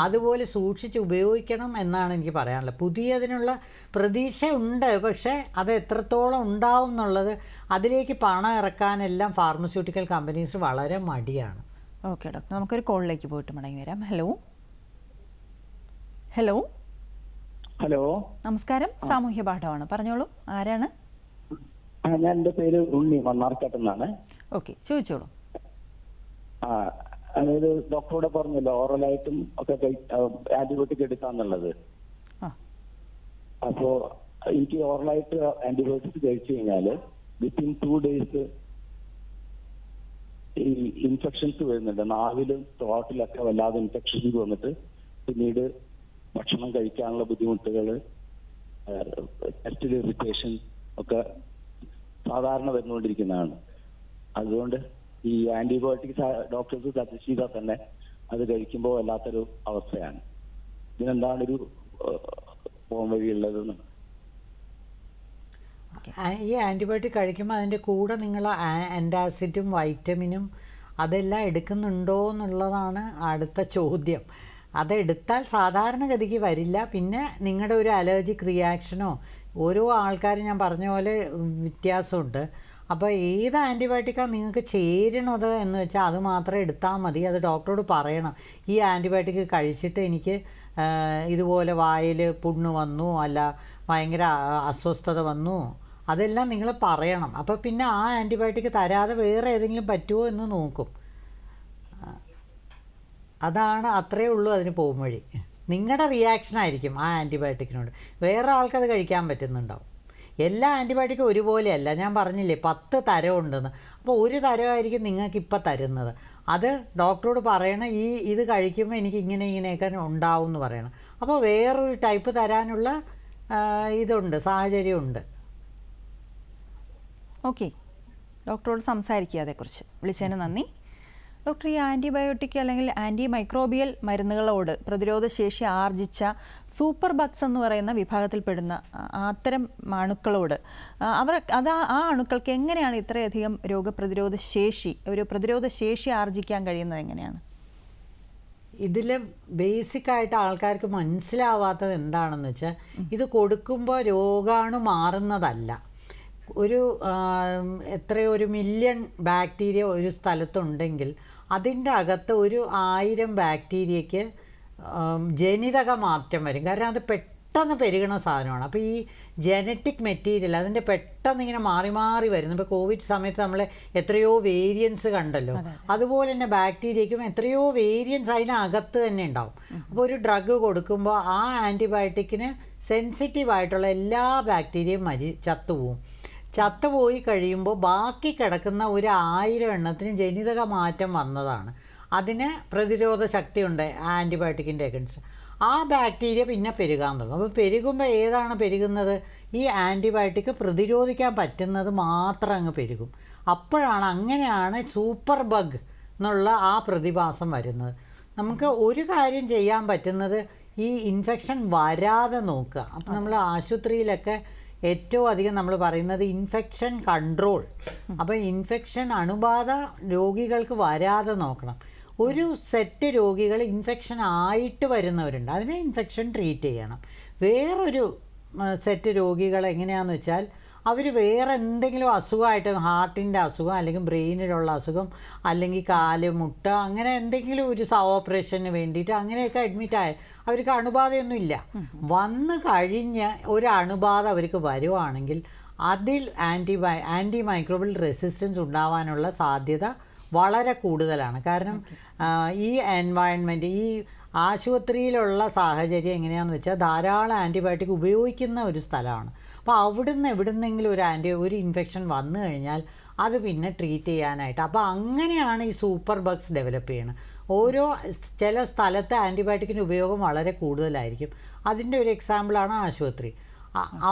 അതുപോലെ സൂക്ഷിച്ച് ഉപയോഗിക്കണം എന്നാണ് എനിക്ക് പറയാനുള്ളത്. പുതിയതിനുള്ള പ്രതീക്ഷ ഉണ്ട്, പക്ഷേ അത് എത്രത്തോളം ഉണ്ടാവും എന്നുള്ളത്, അതിലേക്ക് പണം ഇറക്കാനെല്ലാം ഫാർമസ്യൂട്ടിക്കൽ കമ്പനീസ് വളരെ മടിയാണ്. ഓക്കെ ഡോക്ടർ, നമുക്കൊരു കോളിലേക്ക് പോയിട്ട് മടങ്ങി വരാം. ഹലോ ഹലോ ഹലോ, നമസ്കാരം. സാമൂഹ്യ പാഠമാണ്, പറഞ്ഞോളൂ. ആരാണ്? ഞാൻ എൻ്റെ പേര് ഉണ്ണി, മണ്ണാർക്കാട്ടെന്നാണ്. ഓക്കെ, ചോദിച്ചോളൂ. അതായത് ഡോക്ടറോടെ പറഞ്ഞല്ലോ ഓറലായിട്ടും ഒക്കെ ആന്റിബയോട്ടിക് എടുക്കാന്നുള്ളത്. അപ്പോ എനിക്ക് ഓറലായിട്ട് ആന്റിബയോട്ടിക് കഴിച്ചു കഴിഞ്ഞാല് വിത്തിൻ 2 days ഈ ഇൻഫെക്ഷൻസ് വരുന്നുണ്ട്. നാവിലും ത്രോട്ടിലൊക്കെ വല്ലാതെ ഇൻഫെക്ഷൻസ് വന്നിട്ട് പിന്നീട് ഭക്ഷണം കഴിക്കാനുള്ള ബുദ്ധിമുട്ടുകൾ, ടെസ്റ്റിൽ ഇറിറ്റേഷൻ ഒക്കെ സാധാരണ വരുന്നുകൊണ്ടിരിക്കുന്നതാണ്. അതുകൊണ്ട് ഈ ആന്റിബയോട്ടിക്സ് ഡോക്ടേഴ്സ് സജസ്റ്റ് ചെയ്താൽ തന്നെ അത് കഴിക്കുമ്പോൾ വല്ലാത്തൊരു അവസ്ഥയാണ്. ഇതിനെന്താണ് ഒരു പോകാൻ വഴിയുള്ളതെന്ന്? ഈ ആൻറ്റിബയോട്ടിക് കഴിക്കുമ്പോൾ അതിൻ്റെ കൂടെ നിങ്ങൾ ആൻറ്റാസിഡും വൈറ്റമിനും അതെല്ലാം എടുക്കുന്നുണ്ടോ എന്നുള്ളതാണ് അടുത്ത ചോദ്യം. അതെടുത്താൽ സാധാരണഗതിക്ക് വരില്ല. പിന്നെ നിങ്ങളുടെ ഒരു അലർജിക് റിയാക്ഷനോ, ഓരോ ആൾക്കാരും ഞാൻ പറഞ്ഞ പോലെ വ്യത്യാസമുണ്ട്. അപ്പോൾ ഏത് ആൻറ്റിബയോട്ടിക്കാണ് നിങ്ങൾക്ക് ചേരണത് എന്ന് വെച്ചാൽ അത് മാത്രം എടുത്താൽ മതി. അത് ഡോക്ടറോട് പറയണം, ഈ ആൻറ്റിബയോട്ടിക് കഴിച്ചിട്ട് എനിക്ക് ഇതുപോലെ വായിൽ പുണ്ണ് വന്നു, അല്ല ഭയങ്കര അസ്വസ്ഥത വന്നു, അതെല്ലാം നിങ്ങൾ പറയണം. അപ്പോൾ പിന്നെ ആ ആൻറ്റിബയോട്ടിക് തരാതെ വേറെ ഏതെങ്കിലും പറ്റുമോ എന്ന് നോക്കും. അതാണ്, അത്രയേ ഉള്ളൂ അതിന് പോകും വഴി. നിങ്ങളുടെ റിയാക്ഷനായിരിക്കും ആ ആൻറ്റിബയോട്ടിക്കിനോട്. വേറെ ആൾക്കത് കഴിക്കാൻ പറ്റുന്നുണ്ടാവും. എല്ലാ ആൻറ്റിബയോട്ടിക്കും ഒരുപോലെയല്ല. ഞാൻ പറഞ്ഞില്ലേ 10 തരം ഉണ്ടെന്ന്. അപ്പോൾ ഒരു തരമായിരിക്കും നിങ്ങൾക്ക് ഇപ്പം തരുന്നത്. അത് ഡോക്ടറോട് പറയണം, ഇത് കഴിക്കുമ്പോൾ എനിക്ക് ഇങ്ങനെയൊക്കെ ഉണ്ടാവും എന്ന് പറയണം. അപ്പോൾ വേറൊരു ടൈപ്പ് തരാനുള്ള ഇതുണ്ട്, സാഹചര്യമുണ്ട്. ഓക്കെ, ഡോക്ടറോട് സംസാരിക്കുക അതേക്കുറിച്ച്. വിളിച്ചതിന് നന്ദി. ഡോക്ടർ, ഈ ആൻറ്റിബയോട്ടിക് അല്ലെങ്കിൽ ആൻറ്റി മൈക്രോബിയൽ മരുന്നുകളോട് പ്രതിരോധശേഷി ആർജിച്ച സൂപ്പർ ബഗ്സ് എന്ന് പറയുന്ന വിഭാഗത്തിൽപ്പെടുന്ന അത്തരം അണുക്കളോട് ആ അണുക്കൾക്ക് എങ്ങനെയാണ് ഇത്രയധികം പ്രതിരോധശേഷി ആർജിക്കാൻ കഴിയുന്നത്? എങ്ങനെയാണ്? ഇതിൽ ബേസിക്കായിട്ട് ആൾക്കാർക്ക് മനസ്സിലാവാത്തത് എന്താണെന്ന് വെച്ചാൽ, ഇത് കൊടുക്കുമ്പോൾ രോഗാണു മാറുന്നതല്ല. എത്രയോ 1 മില്യൺ ബാക്ടീരിയ ഒരു സ്ഥലത്തുണ്ടെങ്കിൽ അതിൻ്റെ അകത്ത് 1000 ബാക്ടീരിയയ്ക്ക് ജനിതക മാറ്റം വരും. കാരണം അത് പെട്ടെന്ന് പെരുകണ സാധനമാണ്. അപ്പോൾ ഈ ജനറ്റിക് മെറ്റീരിയൽ അതിൻ്റെ പെട്ടെന്ന് ഇങ്ങനെ മാറി മാറി വരുന്നു. ഇപ്പോൾ കോവിഡ് സമയത്ത് നമ്മൾ എത്രയോ വേരിയൻസ് കണ്ടല്ലോ, അതുപോലെ തന്നെ ബാക്ടീരിയയ്ക്കും എത്രയോ വേരിയൻസ് അതിനകത്ത് തന്നെ ഉണ്ടാവും. അപ്പോൾ ഒരു ഡ്രഗ് കൊടുക്കുമ്പോൾ ആ ആൻറ്റിബയോട്ടിക്കിന് സെൻസിറ്റീവായിട്ടുള്ള എല്ലാ ബാക്ടീരിയയും ചത്തുപോകും. ചത്തുപോയി കഴിയുമ്പോൾ ബാക്കി കിടക്കുന്ന 1000 എണ്ണത്തിന് ജനിതക മാറ്റം വന്നതാണ്. അതിന് പ്രതിരോധ ശക്തിയുണ്ട് ആൻറ്റിബയോട്ടിക്കിൻ്റെ അഗൻസ്റ്റ്. ആ ബാക്ടീരിയ പിന്നെ പെരുകാൻ തുടങ്ങും. അപ്പോൾ പെരുകുമ്പോൾ ഏതാണ് പെരുകുന്നത്? ഈ ആൻറ്റിബയോട്ടിക് പ്രതിരോധിക്കാൻ പറ്റുന്നത് മാത്രം അങ്ങ് പെരുകും. അങ്ങനെയാണ് സൂപ്പർ ബഗ് എന്നുള്ള ആ പ്രതിഭാസം വരുന്നത്. നമുക്ക് ഒരു കാര്യം ചെയ്യാൻ പറ്റുന്നത് ഈ ഇൻഫെക്ഷൻ വരാതെ നോക്കുക. അപ്പം നമ്മൾ ആശുപത്രിയിലൊക്കെ ഏറ്റവും അധികം നമ്മൾ പറയുന്നത് ഇൻഫെക്ഷൻ കൺട്രോൾ. അപ്പോൾ ഇൻഫെക്ഷൻ അണുബാധ രോഗികൾക്ക് വരാതെ നോക്കണം. ഒരു സെറ്റ് രോഗികൾ ഇൻഫെക്ഷൻ ആയിട്ട് വരുന്നവരുണ്ട്, അതിനെ ഇൻഫെക്ഷൻ ട്രീറ്റ് ചെയ്യണം. വേറൊരു സെറ്റ് രോഗികൾ എങ്ങനെയാണെന്ന് വെച്ചാൽ അവർ വേറെ എന്തെങ്കിലും അസുഖമായിട്ട് ഹാർട്ടിൻ്റെ അസുഖം അല്ലെങ്കിൽ ബ്രെയിനിലുള്ള അസുഖം അല്ലെങ്കിൽ കാല് മുട്ട അങ്ങനെ എന്തെങ്കിലും ഒരു ഓപ്പറേഷന് വേണ്ടിയിട്ട് അങ്ങനെയൊക്കെ അഡ്മിറ്റായ അവർക്ക് അണുബാധയൊന്നും ഇല്ല. വന്നു കഴിഞ്ഞ് ഒരു അണുബാധ അവർക്ക് വരുവാണെങ്കിൽ അതിൽ ആൻറ്റി മൈക്രോബിയൽ റെസിസ്റ്റൻസ് ഉണ്ടാവാനുള്ള സാധ്യത വളരെ കൂടുതലാണ്. കാരണം ഈ എൻവയൺമെൻറ്റ്, ഈ ആശുപത്രിയിലുള്ള സാഹചര്യം എങ്ങനെയാണെന്ന് വെച്ചാൽ ധാരാളം ആൻറ്റിബയോട്ടിക് ഉപയോഗിക്കുന്ന ഒരു സ്ഥലമാണ്. അപ്പോൾ അവിടുന്ന് എവിടുന്നെങ്കിലും ഒരു ഇൻഫെക്ഷൻ വന്നു കഴിഞ്ഞാൽ അത് പിന്നെ ട്രീറ്റ് ചെയ്യാനായിട്ട്, അപ്പോൾ അങ്ങനെയാണ് ഈ സൂപ്പർ ബഗ്സ് ഡെവലപ്പ് ചെയ്യുന്നത്. ചില സ്ഥലത്ത് ആൻറ്റിബയോട്ടിക്കിൻ്റെ ഉപയോഗം വളരെ കൂടുതലായിരിക്കും. അതിൻ്റെ ഒരു എക്സാമ്പിളാണ് ആശുപത്രി.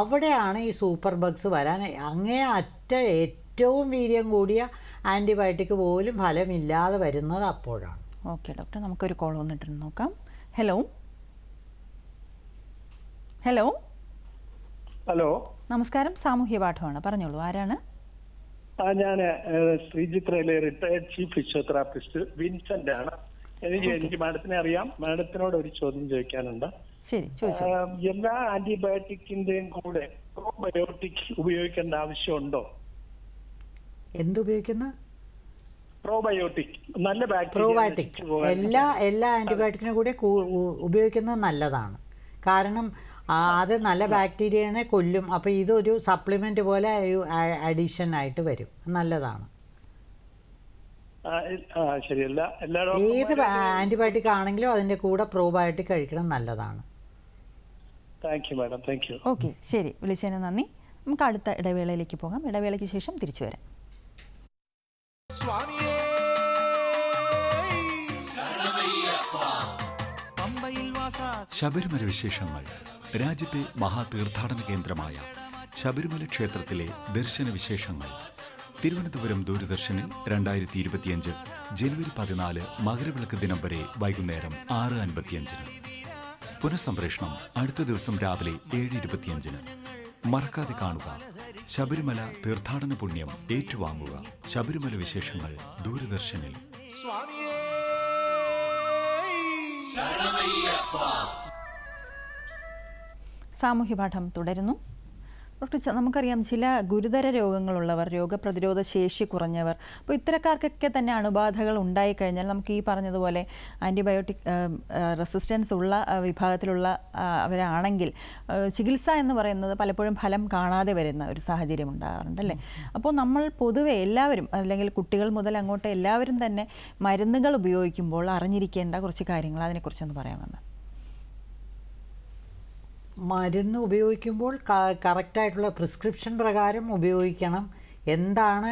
അവിടെയാണ് ഈ സൂപ്പർ ബഗ്സ് വരാൻ ഏറ്റവും വീര്യം കൂടിയ ആൻറ്റിബയോട്ടിക് പോലും ഫലമില്ലാതെ വരുന്നത് അപ്പോഴാണ്. ഓക്കെ ഡോക്ടർ, നമുക്കൊരു കോൾ വന്നിട്ടുണ്ട് നോക്കാം. ഹലോ ഹലോ ഹലോ, നമസ്കാരം, സാമൂഹ്യ പാഠമാണ്, പറഞ്ഞോളൂ, ആരാണ്? ഞാൻ ശ്രീചിത്രയിലെ റിട്ടയർഡ് ചീഫ് ഫിസിയോതെറാപ്പിസ്റ്റ് വിൻസെന്റ് ആണ്. എനിക്ക് മാഡത്തിനെ അറിയാം. മാഡത്തിനോട് ഒരു ചോദ്യം ചോദിക്കാനുണ്ട്. ശരി, ചോദിച്ചു. എല്ലാ ആന്റിബയോട്ടിക്കിന്റെയും കൂടെ പ്രോബയോട്ടിക് ഉപയോഗിക്കേണ്ട ആവശ്യമുണ്ടോ? എന്തുപയോഗിക്കുന്ന? പ്രോബയോട്ടിക്, നല്ല പ്രോബയോട്ടിക് എല്ലാ ആൻറ്റിബയോട്ടിക്കിനും കൂടെ ഉപയോഗിക്കുന്നത് നല്ലതാണ്. കാരണം അത് നല്ല ബാക്ടീരിയനെ കൊല്ലും. അപ്പോൾ ഇതൊരു സപ്ലിമെൻ്റ് പോലെ അഡീഷൻ ആയിട്ട് വരും, നല്ലതാണ്. ഏത് ആൻറ്റിബയോട്ടിക് ആണെങ്കിലും അതിൻ്റെ കൂടെ പ്രോബയോട്ടിക് കഴിക്കണം, നല്ലതാണ്. ഓക്കെ, ശരി, വിളിച്ചതിന് നന്ദി. നമുക്ക് അടുത്ത ഇടവേളയിലേക്ക് പോകാം. ഇടവേളയ്ക്ക് ശേഷം തിരിച്ചു വരാം. ശബരിമല വിശേഷങ്ങൾ. രാജ്യത്തെ മഹാതീർത്ഥാടന കേന്ദ്രമായ ശബരിമല ക്ഷേത്രത്തിലെ ദർശന വിശേഷങ്ങൾ തിരുവനന്തപുരം ദൂരദർശനിൽ 2025 ജനുവരി 14 മകരവിളക്ക് ദിനം വരെ വൈകുന്നേരം 6:55. പുനഃസംപ്രേഷണം അടുത്ത ദിവസം രാവിലെ 7:25. മറക്കാതെ കാണുക. ശബരിമല തീർത്ഥാടന പുണ്യം ഏറ്റുവാങ്ങുക. ശബരിമല വിശേഷങ്ങൾ ദൂരദർശനിൽ. സാമൂഹ്യപാഠം തുടരുന്നു. ഡോക്ടർ, നമുക്കറിയാം ചില ഗുരുതര രോഗങ്ങളുള്ളവർ, രോഗപ്രതിരോധ ശേഷി കുറഞ്ഞവർ, അപ്പോൾ ഇത്തരക്കാർക്കൊക്കെ തന്നെ അണുബാധകൾ ഉണ്ടായിക്കഴിഞ്ഞാൽ നമുക്ക് ഈ പറഞ്ഞതുപോലെ ആൻറ്റിബയോട്ടിക് റെസിസ്റ്റൻസ് ഉള്ള വിഭാഗത്തിലുള്ള അവരാണെങ്കിൽ ചികിത്സ എന്ന് പറയുന്നത് പലപ്പോഴും ഫലം കാണാതെ വരുന്ന ഒരു സാഹചര്യം ഉണ്ടാകാറുണ്ടല്ലേ? അപ്പോൾ നമ്മൾ പൊതുവെ എല്ലാവരും, അല്ലെങ്കിൽ കുട്ടികൾ മുതൽ അങ്ങോട്ട് എല്ലാവരും തന്നെ മരുന്നുകൾ ഉപയോഗിക്കുമ്പോൾ അറിഞ്ഞിരിക്കേണ്ട കുറച്ച് കാര്യങ്ങൾ, അതിനെക്കുറിച്ചൊന്ന് പറയാമെന്ന്. മരുന്ന് ഉപയോഗിക്കുമ്പോൾ കറക്റ്റായിട്ടുള്ള പ്രിസ്ക്രിപ്ഷൻ പ്രകാരം ഉപയോഗിക്കണം. എന്താണ്,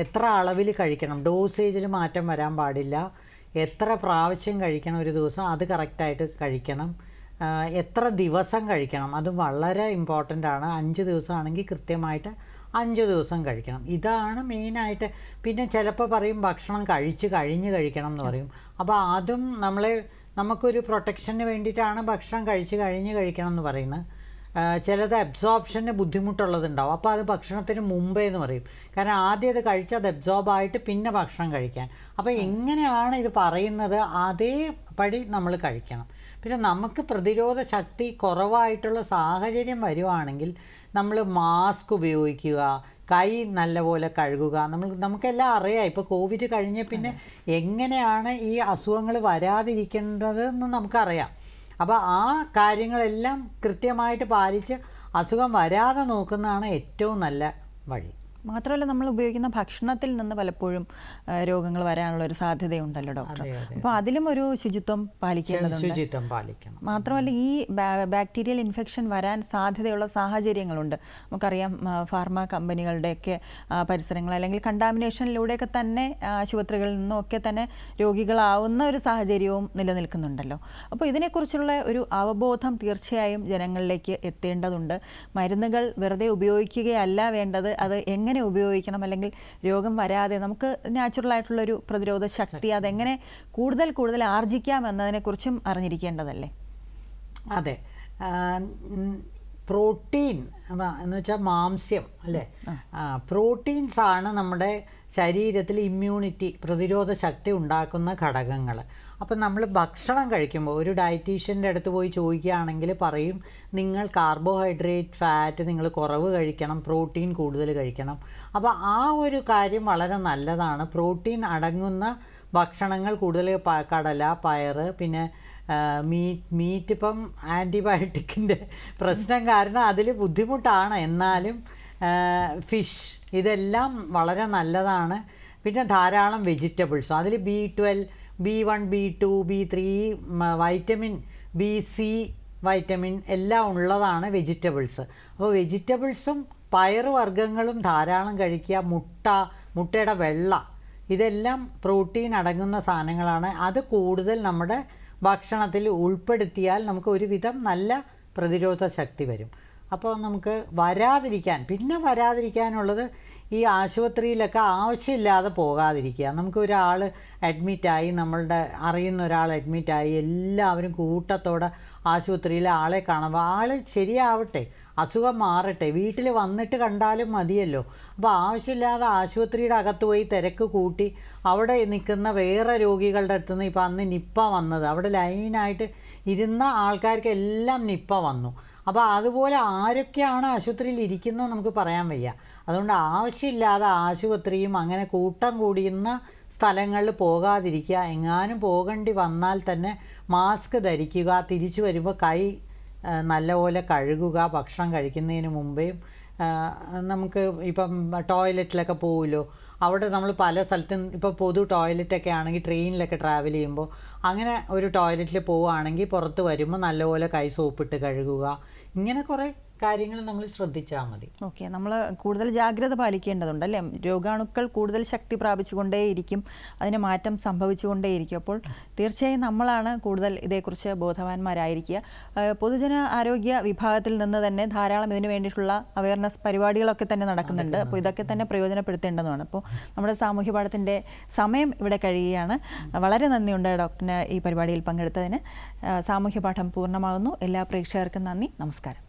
എത്ര അളവിൽ കഴിക്കണം, ഡോസേജിൽ മാറ്റം വരാൻ പാടില്ല. എത്ര പ്രാവശ്യം കഴിക്കണം ഒരു ദിവസം, അത് കറക്റ്റായിട്ട് കഴിക്കണം. എത്ര ദിവസം കഴിക്കണം, അത് വളരെ ഇമ്പോർട്ടൻ്റ് ആണ്. 5 ദിവസമാണെങ്കിൽ കൃത്യമായിട്ട് 5 ദിവസം കഴിക്കണം. ഇതാണ് മെയിനായിട്ട്. പിന്നെ ചിലപ്പോൾ പറയും ഭക്ഷണം കഴിഞ്ഞ് കഴിക്കണം എന്ന് പറയും. അപ്പോൾ അതും നമുക്കൊരു പ്രൊട്ടക്ഷന് വേണ്ടിയിട്ടാണ് ഭക്ഷണം കഴിഞ്ഞ് കഴിക്കണം എന്ന് പറയുന്നത്. ചിലത് അബ്സോർപ്ഷന് ബുദ്ധിമുട്ടുള്ളതുണ്ടാവും, അപ്പോൾ അത് ഭക്ഷണത്തിന് മുമ്പേ എന്ന് പറയും. കാരണം ആദ്യം അത് കഴിച്ച് അത് അബ്സോർബായിട്ട് പിന്നെ ഭക്ഷണം കഴിക്കാൻ. അപ്പോൾ എങ്ങനെയാണ് ഇത് പറയുന്നത് അതേപടി നമ്മൾ കഴിക്കണം. പിന്നെ നമുക്ക് പ്രതിരോധ ശക്തി കുറവായിട്ടുള്ള സാഹചര്യം വരുവാണെങ്കിൽ നമ്മൾ മാസ്ക് ഉപയോഗിക്കുക, കൈ നല്ലപോലെ കഴുകുക. നമുക്കെല്ലാം അറിയാം, ഇപ്പോൾ കോവിഡ് കഴിഞ്ഞ പിന്നെ എങ്ങനെയാണ് ഈ അസുഖങ്ങൾ വരാതിരിക്കേണ്ടതെന്ന് നമുക്കറിയാം. അപ്പോൾ ആ കാര്യങ്ങളെല്ലാം കൃത്യമായിട്ട് പാലിച്ച് അസുഖം വരാതെ നോക്കുന്നതാണ് ഏറ്റവും നല്ല വഴി. മാത്രമല്ല, നമ്മൾ ഉപയോഗിക്കുന്ന ഭക്ഷണത്തിൽ നിന്ന് പലപ്പോഴും രോഗങ്ങൾ വരാനുള്ള ഒരു സാധ്യതയുണ്ടല്ലോ ഡോക്ടർ. അപ്പോൾ അതിലും ഒരു ശുചിത്വം പാലിക്കണം. മാത്രമല്ല, ഈ ബാക്ടീരിയൽ ഇൻഫെക്ഷൻ വരാൻ സാധ്യതയുള്ള സാഹചര്യങ്ങളുണ്ട്. നമുക്കറിയാം, ഫാർമ കമ്പനികളുടെയൊക്കെ പരിസരങ്ങൾ അല്ലെങ്കിൽ കണ്ടാമിനേഷനിലൂടെയൊക്കെ തന്നെ ആശുപത്രികളിൽ നിന്നൊക്കെ തന്നെ രോഗികളാവുന്ന ഒരു സാഹചര്യവും നിലനിൽക്കുന്നുണ്ടല്ലോ. അപ്പോൾ ഇതിനെക്കുറിച്ചുള്ള ഒരു അവബോധം തീർച്ചയായും ജനങ്ങളിലേക്ക് എത്തേണ്ടതുണ്ട്. മരുന്നുകൾ വെറുതെ ഉപയോഗിക്കുകയല്ല വേണ്ടത്, അത് എങ്ങനെ ഉപയോഗിക്കണം, അല്ലെങ്കിൽ രോഗം വരാതെ നമുക്ക് നാച്ചുറൽ ആയിട്ടുള്ളൊരു പ്രതിരോധ ശക്തി അതെങ്ങനെ കൂടുതൽ ആർജിക്കാം എന്നതിനെക്കുറിച്ചും അറിഞ്ഞിരിക്കേണ്ടതല്ലേ? അതെ, പ്രോട്ടീൻ എന്ന് വെച്ചാൽ മാംസ്യം അല്ലേ, പ്രോട്ടീൻസാണ് നമ്മുടെ ശരീരത്തിൽ ഇമ്മ്യൂണിറ്റി പ്രതിരോധ ശക്തി ഉണ്ടാക്കുന്ന ഘടകങ്ങൾ. അപ്പം നമ്മൾ ഭക്ഷണം കഴിക്കുമ്പോൾ ഒരു ഡയറ്റീഷ്യൻ്റെ അടുത്ത് പോയി ചോദിക്കുകയാണെങ്കിൽ പറയും നിങ്ങൾ കാർബോഹൈഡ്രേറ്റ് ഫാറ്റ് നിങ്ങൾ കുറവ് കഴിക്കണം, പ്രോട്ടീൻ കൂടുതൽ കഴിക്കണം. അപ്പോൾ ആ ഒരു കാര്യം വളരെ നല്ലതാണ്. പ്രോട്ടീൻ അടങ്ങുന്ന ഭക്ഷണങ്ങൾ കൂടുതൽ കടല, പയർ, പിന്നെ മീറ്റ് ഇപ്പം ആൻറ്റിബയോട്ടിക്കിൻ്റെ പ്രശ്നം കാരണം അതിൽ ബുദ്ധിമുട്ടാണ്. എന്നാലും ഫിഷ് ഇതെല്ലാം വളരെ നല്ലതാണ്. പിന്നെ ധാരാളം വെജിറ്റബിൾസ്, അതിൽ B12, B1, B2, B3, vitamin B, C vitamin എല്ലാം ഉള്ളതാണ് വെജിറ്റബിൾസ്. അപ്പോൾ വെജിറ്റബിൾസും പയറുവർഗ്ഗങ്ങളും ധാരാളം കഴിക്കുക. മുട്ടയുടെ വെള്ള ഇതെല്ലാം പ്രോട്ടീൻ അടങ്ങുന്ന സാധനങ്ങളാണ്. അത് കൂടുതൽ നമ്മുടെ ഭക്ഷണത്തിൽ ഉൾപ്പെടുത്തിയാൽ നമുക്ക് ഒരുവിധം നല്ല പ്രതിരോധ ശക്തി വരും. അപ്പോൾ നമുക്ക് വരാതിരിക്കാനുള്ളത് ഈ ആശുപത്രിയിലൊക്കെ ആവശ്യമില്ലാതെ പോകാതിരിക്കുക. നമുക്ക് ഒരാൾ അഡ്മിറ്റായി, നമ്മളുടെ അറിയുന്ന ഒരാൾ അഡ്മിറ്റായി, എല്ലാവരും കൂട്ടത്തോടെ ആശുപത്രിയിൽ ആളെ കാണുമ്പോൾ ആൾ ശരിയാവട്ടെ, അസുഖം മാറട്ടെ, വീട്ടിൽ വന്നിട്ട് കണ്ടാലും മതിയല്ലോ. അപ്പോൾ ആവശ്യമില്ലാതെ ആശുപത്രിയുടെ അകത്ത് പോയി തിരക്ക് കൂട്ടി അവിടെ നിൽക്കുന്ന വേറെ രോഗികളുടെ അടുത്ത് നിന്ന് ഇപ്പോൾ അന്ന് നിപ്പ വന്നത്, അവിടെ ലൈനായിട്ട് ഇരുന്ന ആൾക്കാർക്ക് എല്ലാം നിപ്പ വന്നു. അപ്പോൾ അതുപോലെ ആരൊക്കെയാണ് ആശുപത്രിയിൽ ഇരിക്കുന്നത് നമുക്ക് പറയാൻ വയ്യ. അതുകൊണ്ട് ആവശ്യമില്ലാതെ ആശുപത്രിയും അങ്ങനെ കൂട്ടം കൂടിയുന്ന സ്ഥലങ്ങളിൽ പോകാതിരിക്കുക. എങ്ങാനും പോകേണ്ടി വന്നാൽ തന്നെ മാസ്ക് ധരിക്കുക. തിരിച്ചു വരുമ്പോൾ കൈ നല്ലപോലെ കഴുകുക. ഭക്ഷണം കഴിക്കുന്നതിന് മുമ്പേയും നമുക്ക് ഇപ്പം ടോയ്ലറ്റിലൊക്കെ പോകുമല്ലോ, അവിടെ നമ്മൾ പല സ്ഥലത്തും ഇപ്പോൾ പൊതു ടോയ്ലറ്റൊക്കെ ആണെങ്കിൽ ട്രെയിനിലൊക്കെ ട്രാവൽ ചെയ്യുമ്പോൾ അങ്ങനെ ഒരു ടോയ്ലറ്റിൽ പോവുകയാണെങ്കിൽ പുറത്ത് വരുമ്പോൾ നല്ലപോലെ കൈ സോപ്പിട്ട് കഴുകുക. ഇങ്ങനെ കുറേ കാര്യങ്ങൾ നമ്മൾ ശ്രദ്ധിച്ചാൽ മതി. ഓക്കെ, നമ്മൾ കൂടുതൽ ജാഗ്രത പാലിക്കേണ്ടതുണ്ട് അല്ലേ? രോഗാണുക്കൾ കൂടുതൽ ശക്തി പ്രാപിച്ചുകൊണ്ടേയിരിക്കും, അതിന് മാറ്റം സംഭവിച്ചുകൊണ്ടേയിരിക്കും. അപ്പോൾ തീർച്ചയായും നമ്മളാണ് കൂടുതൽ ഇതേക്കുറിച്ച് ബോധവാന്മാരായിരിക്കുക. പൊതുജന ആരോഗ്യ വിഭാഗത്തിൽ നിന്ന് തന്നെ ധാരാളം ഇതിനു വേണ്ടിയിട്ടുള്ള അവയർനെസ് പരിപാടികളൊക്കെ തന്നെ നടക്കുന്നുണ്ട്. അപ്പോൾ ഇതൊക്കെ തന്നെ പ്രയോജനപ്പെടുത്തേണ്ടതാണ്. അപ്പോൾ നമ്മുടെ സാമൂഹ്യ പാഠത്തിൻ്റെ സമയം ഇവിടെ കഴിയുകയാണ്. വളരെ നന്ദിയുണ്ട് ഡോക്ടറിന് ഈ പരിപാടിയിൽ പങ്കെടുത്തതിന്. സാമൂഹ്യ പാഠം പൂർണ്ണമാകുന്നു. എല്ലാ പ്രേക്ഷകർക്കും നന്ദി, നമസ്കാരം.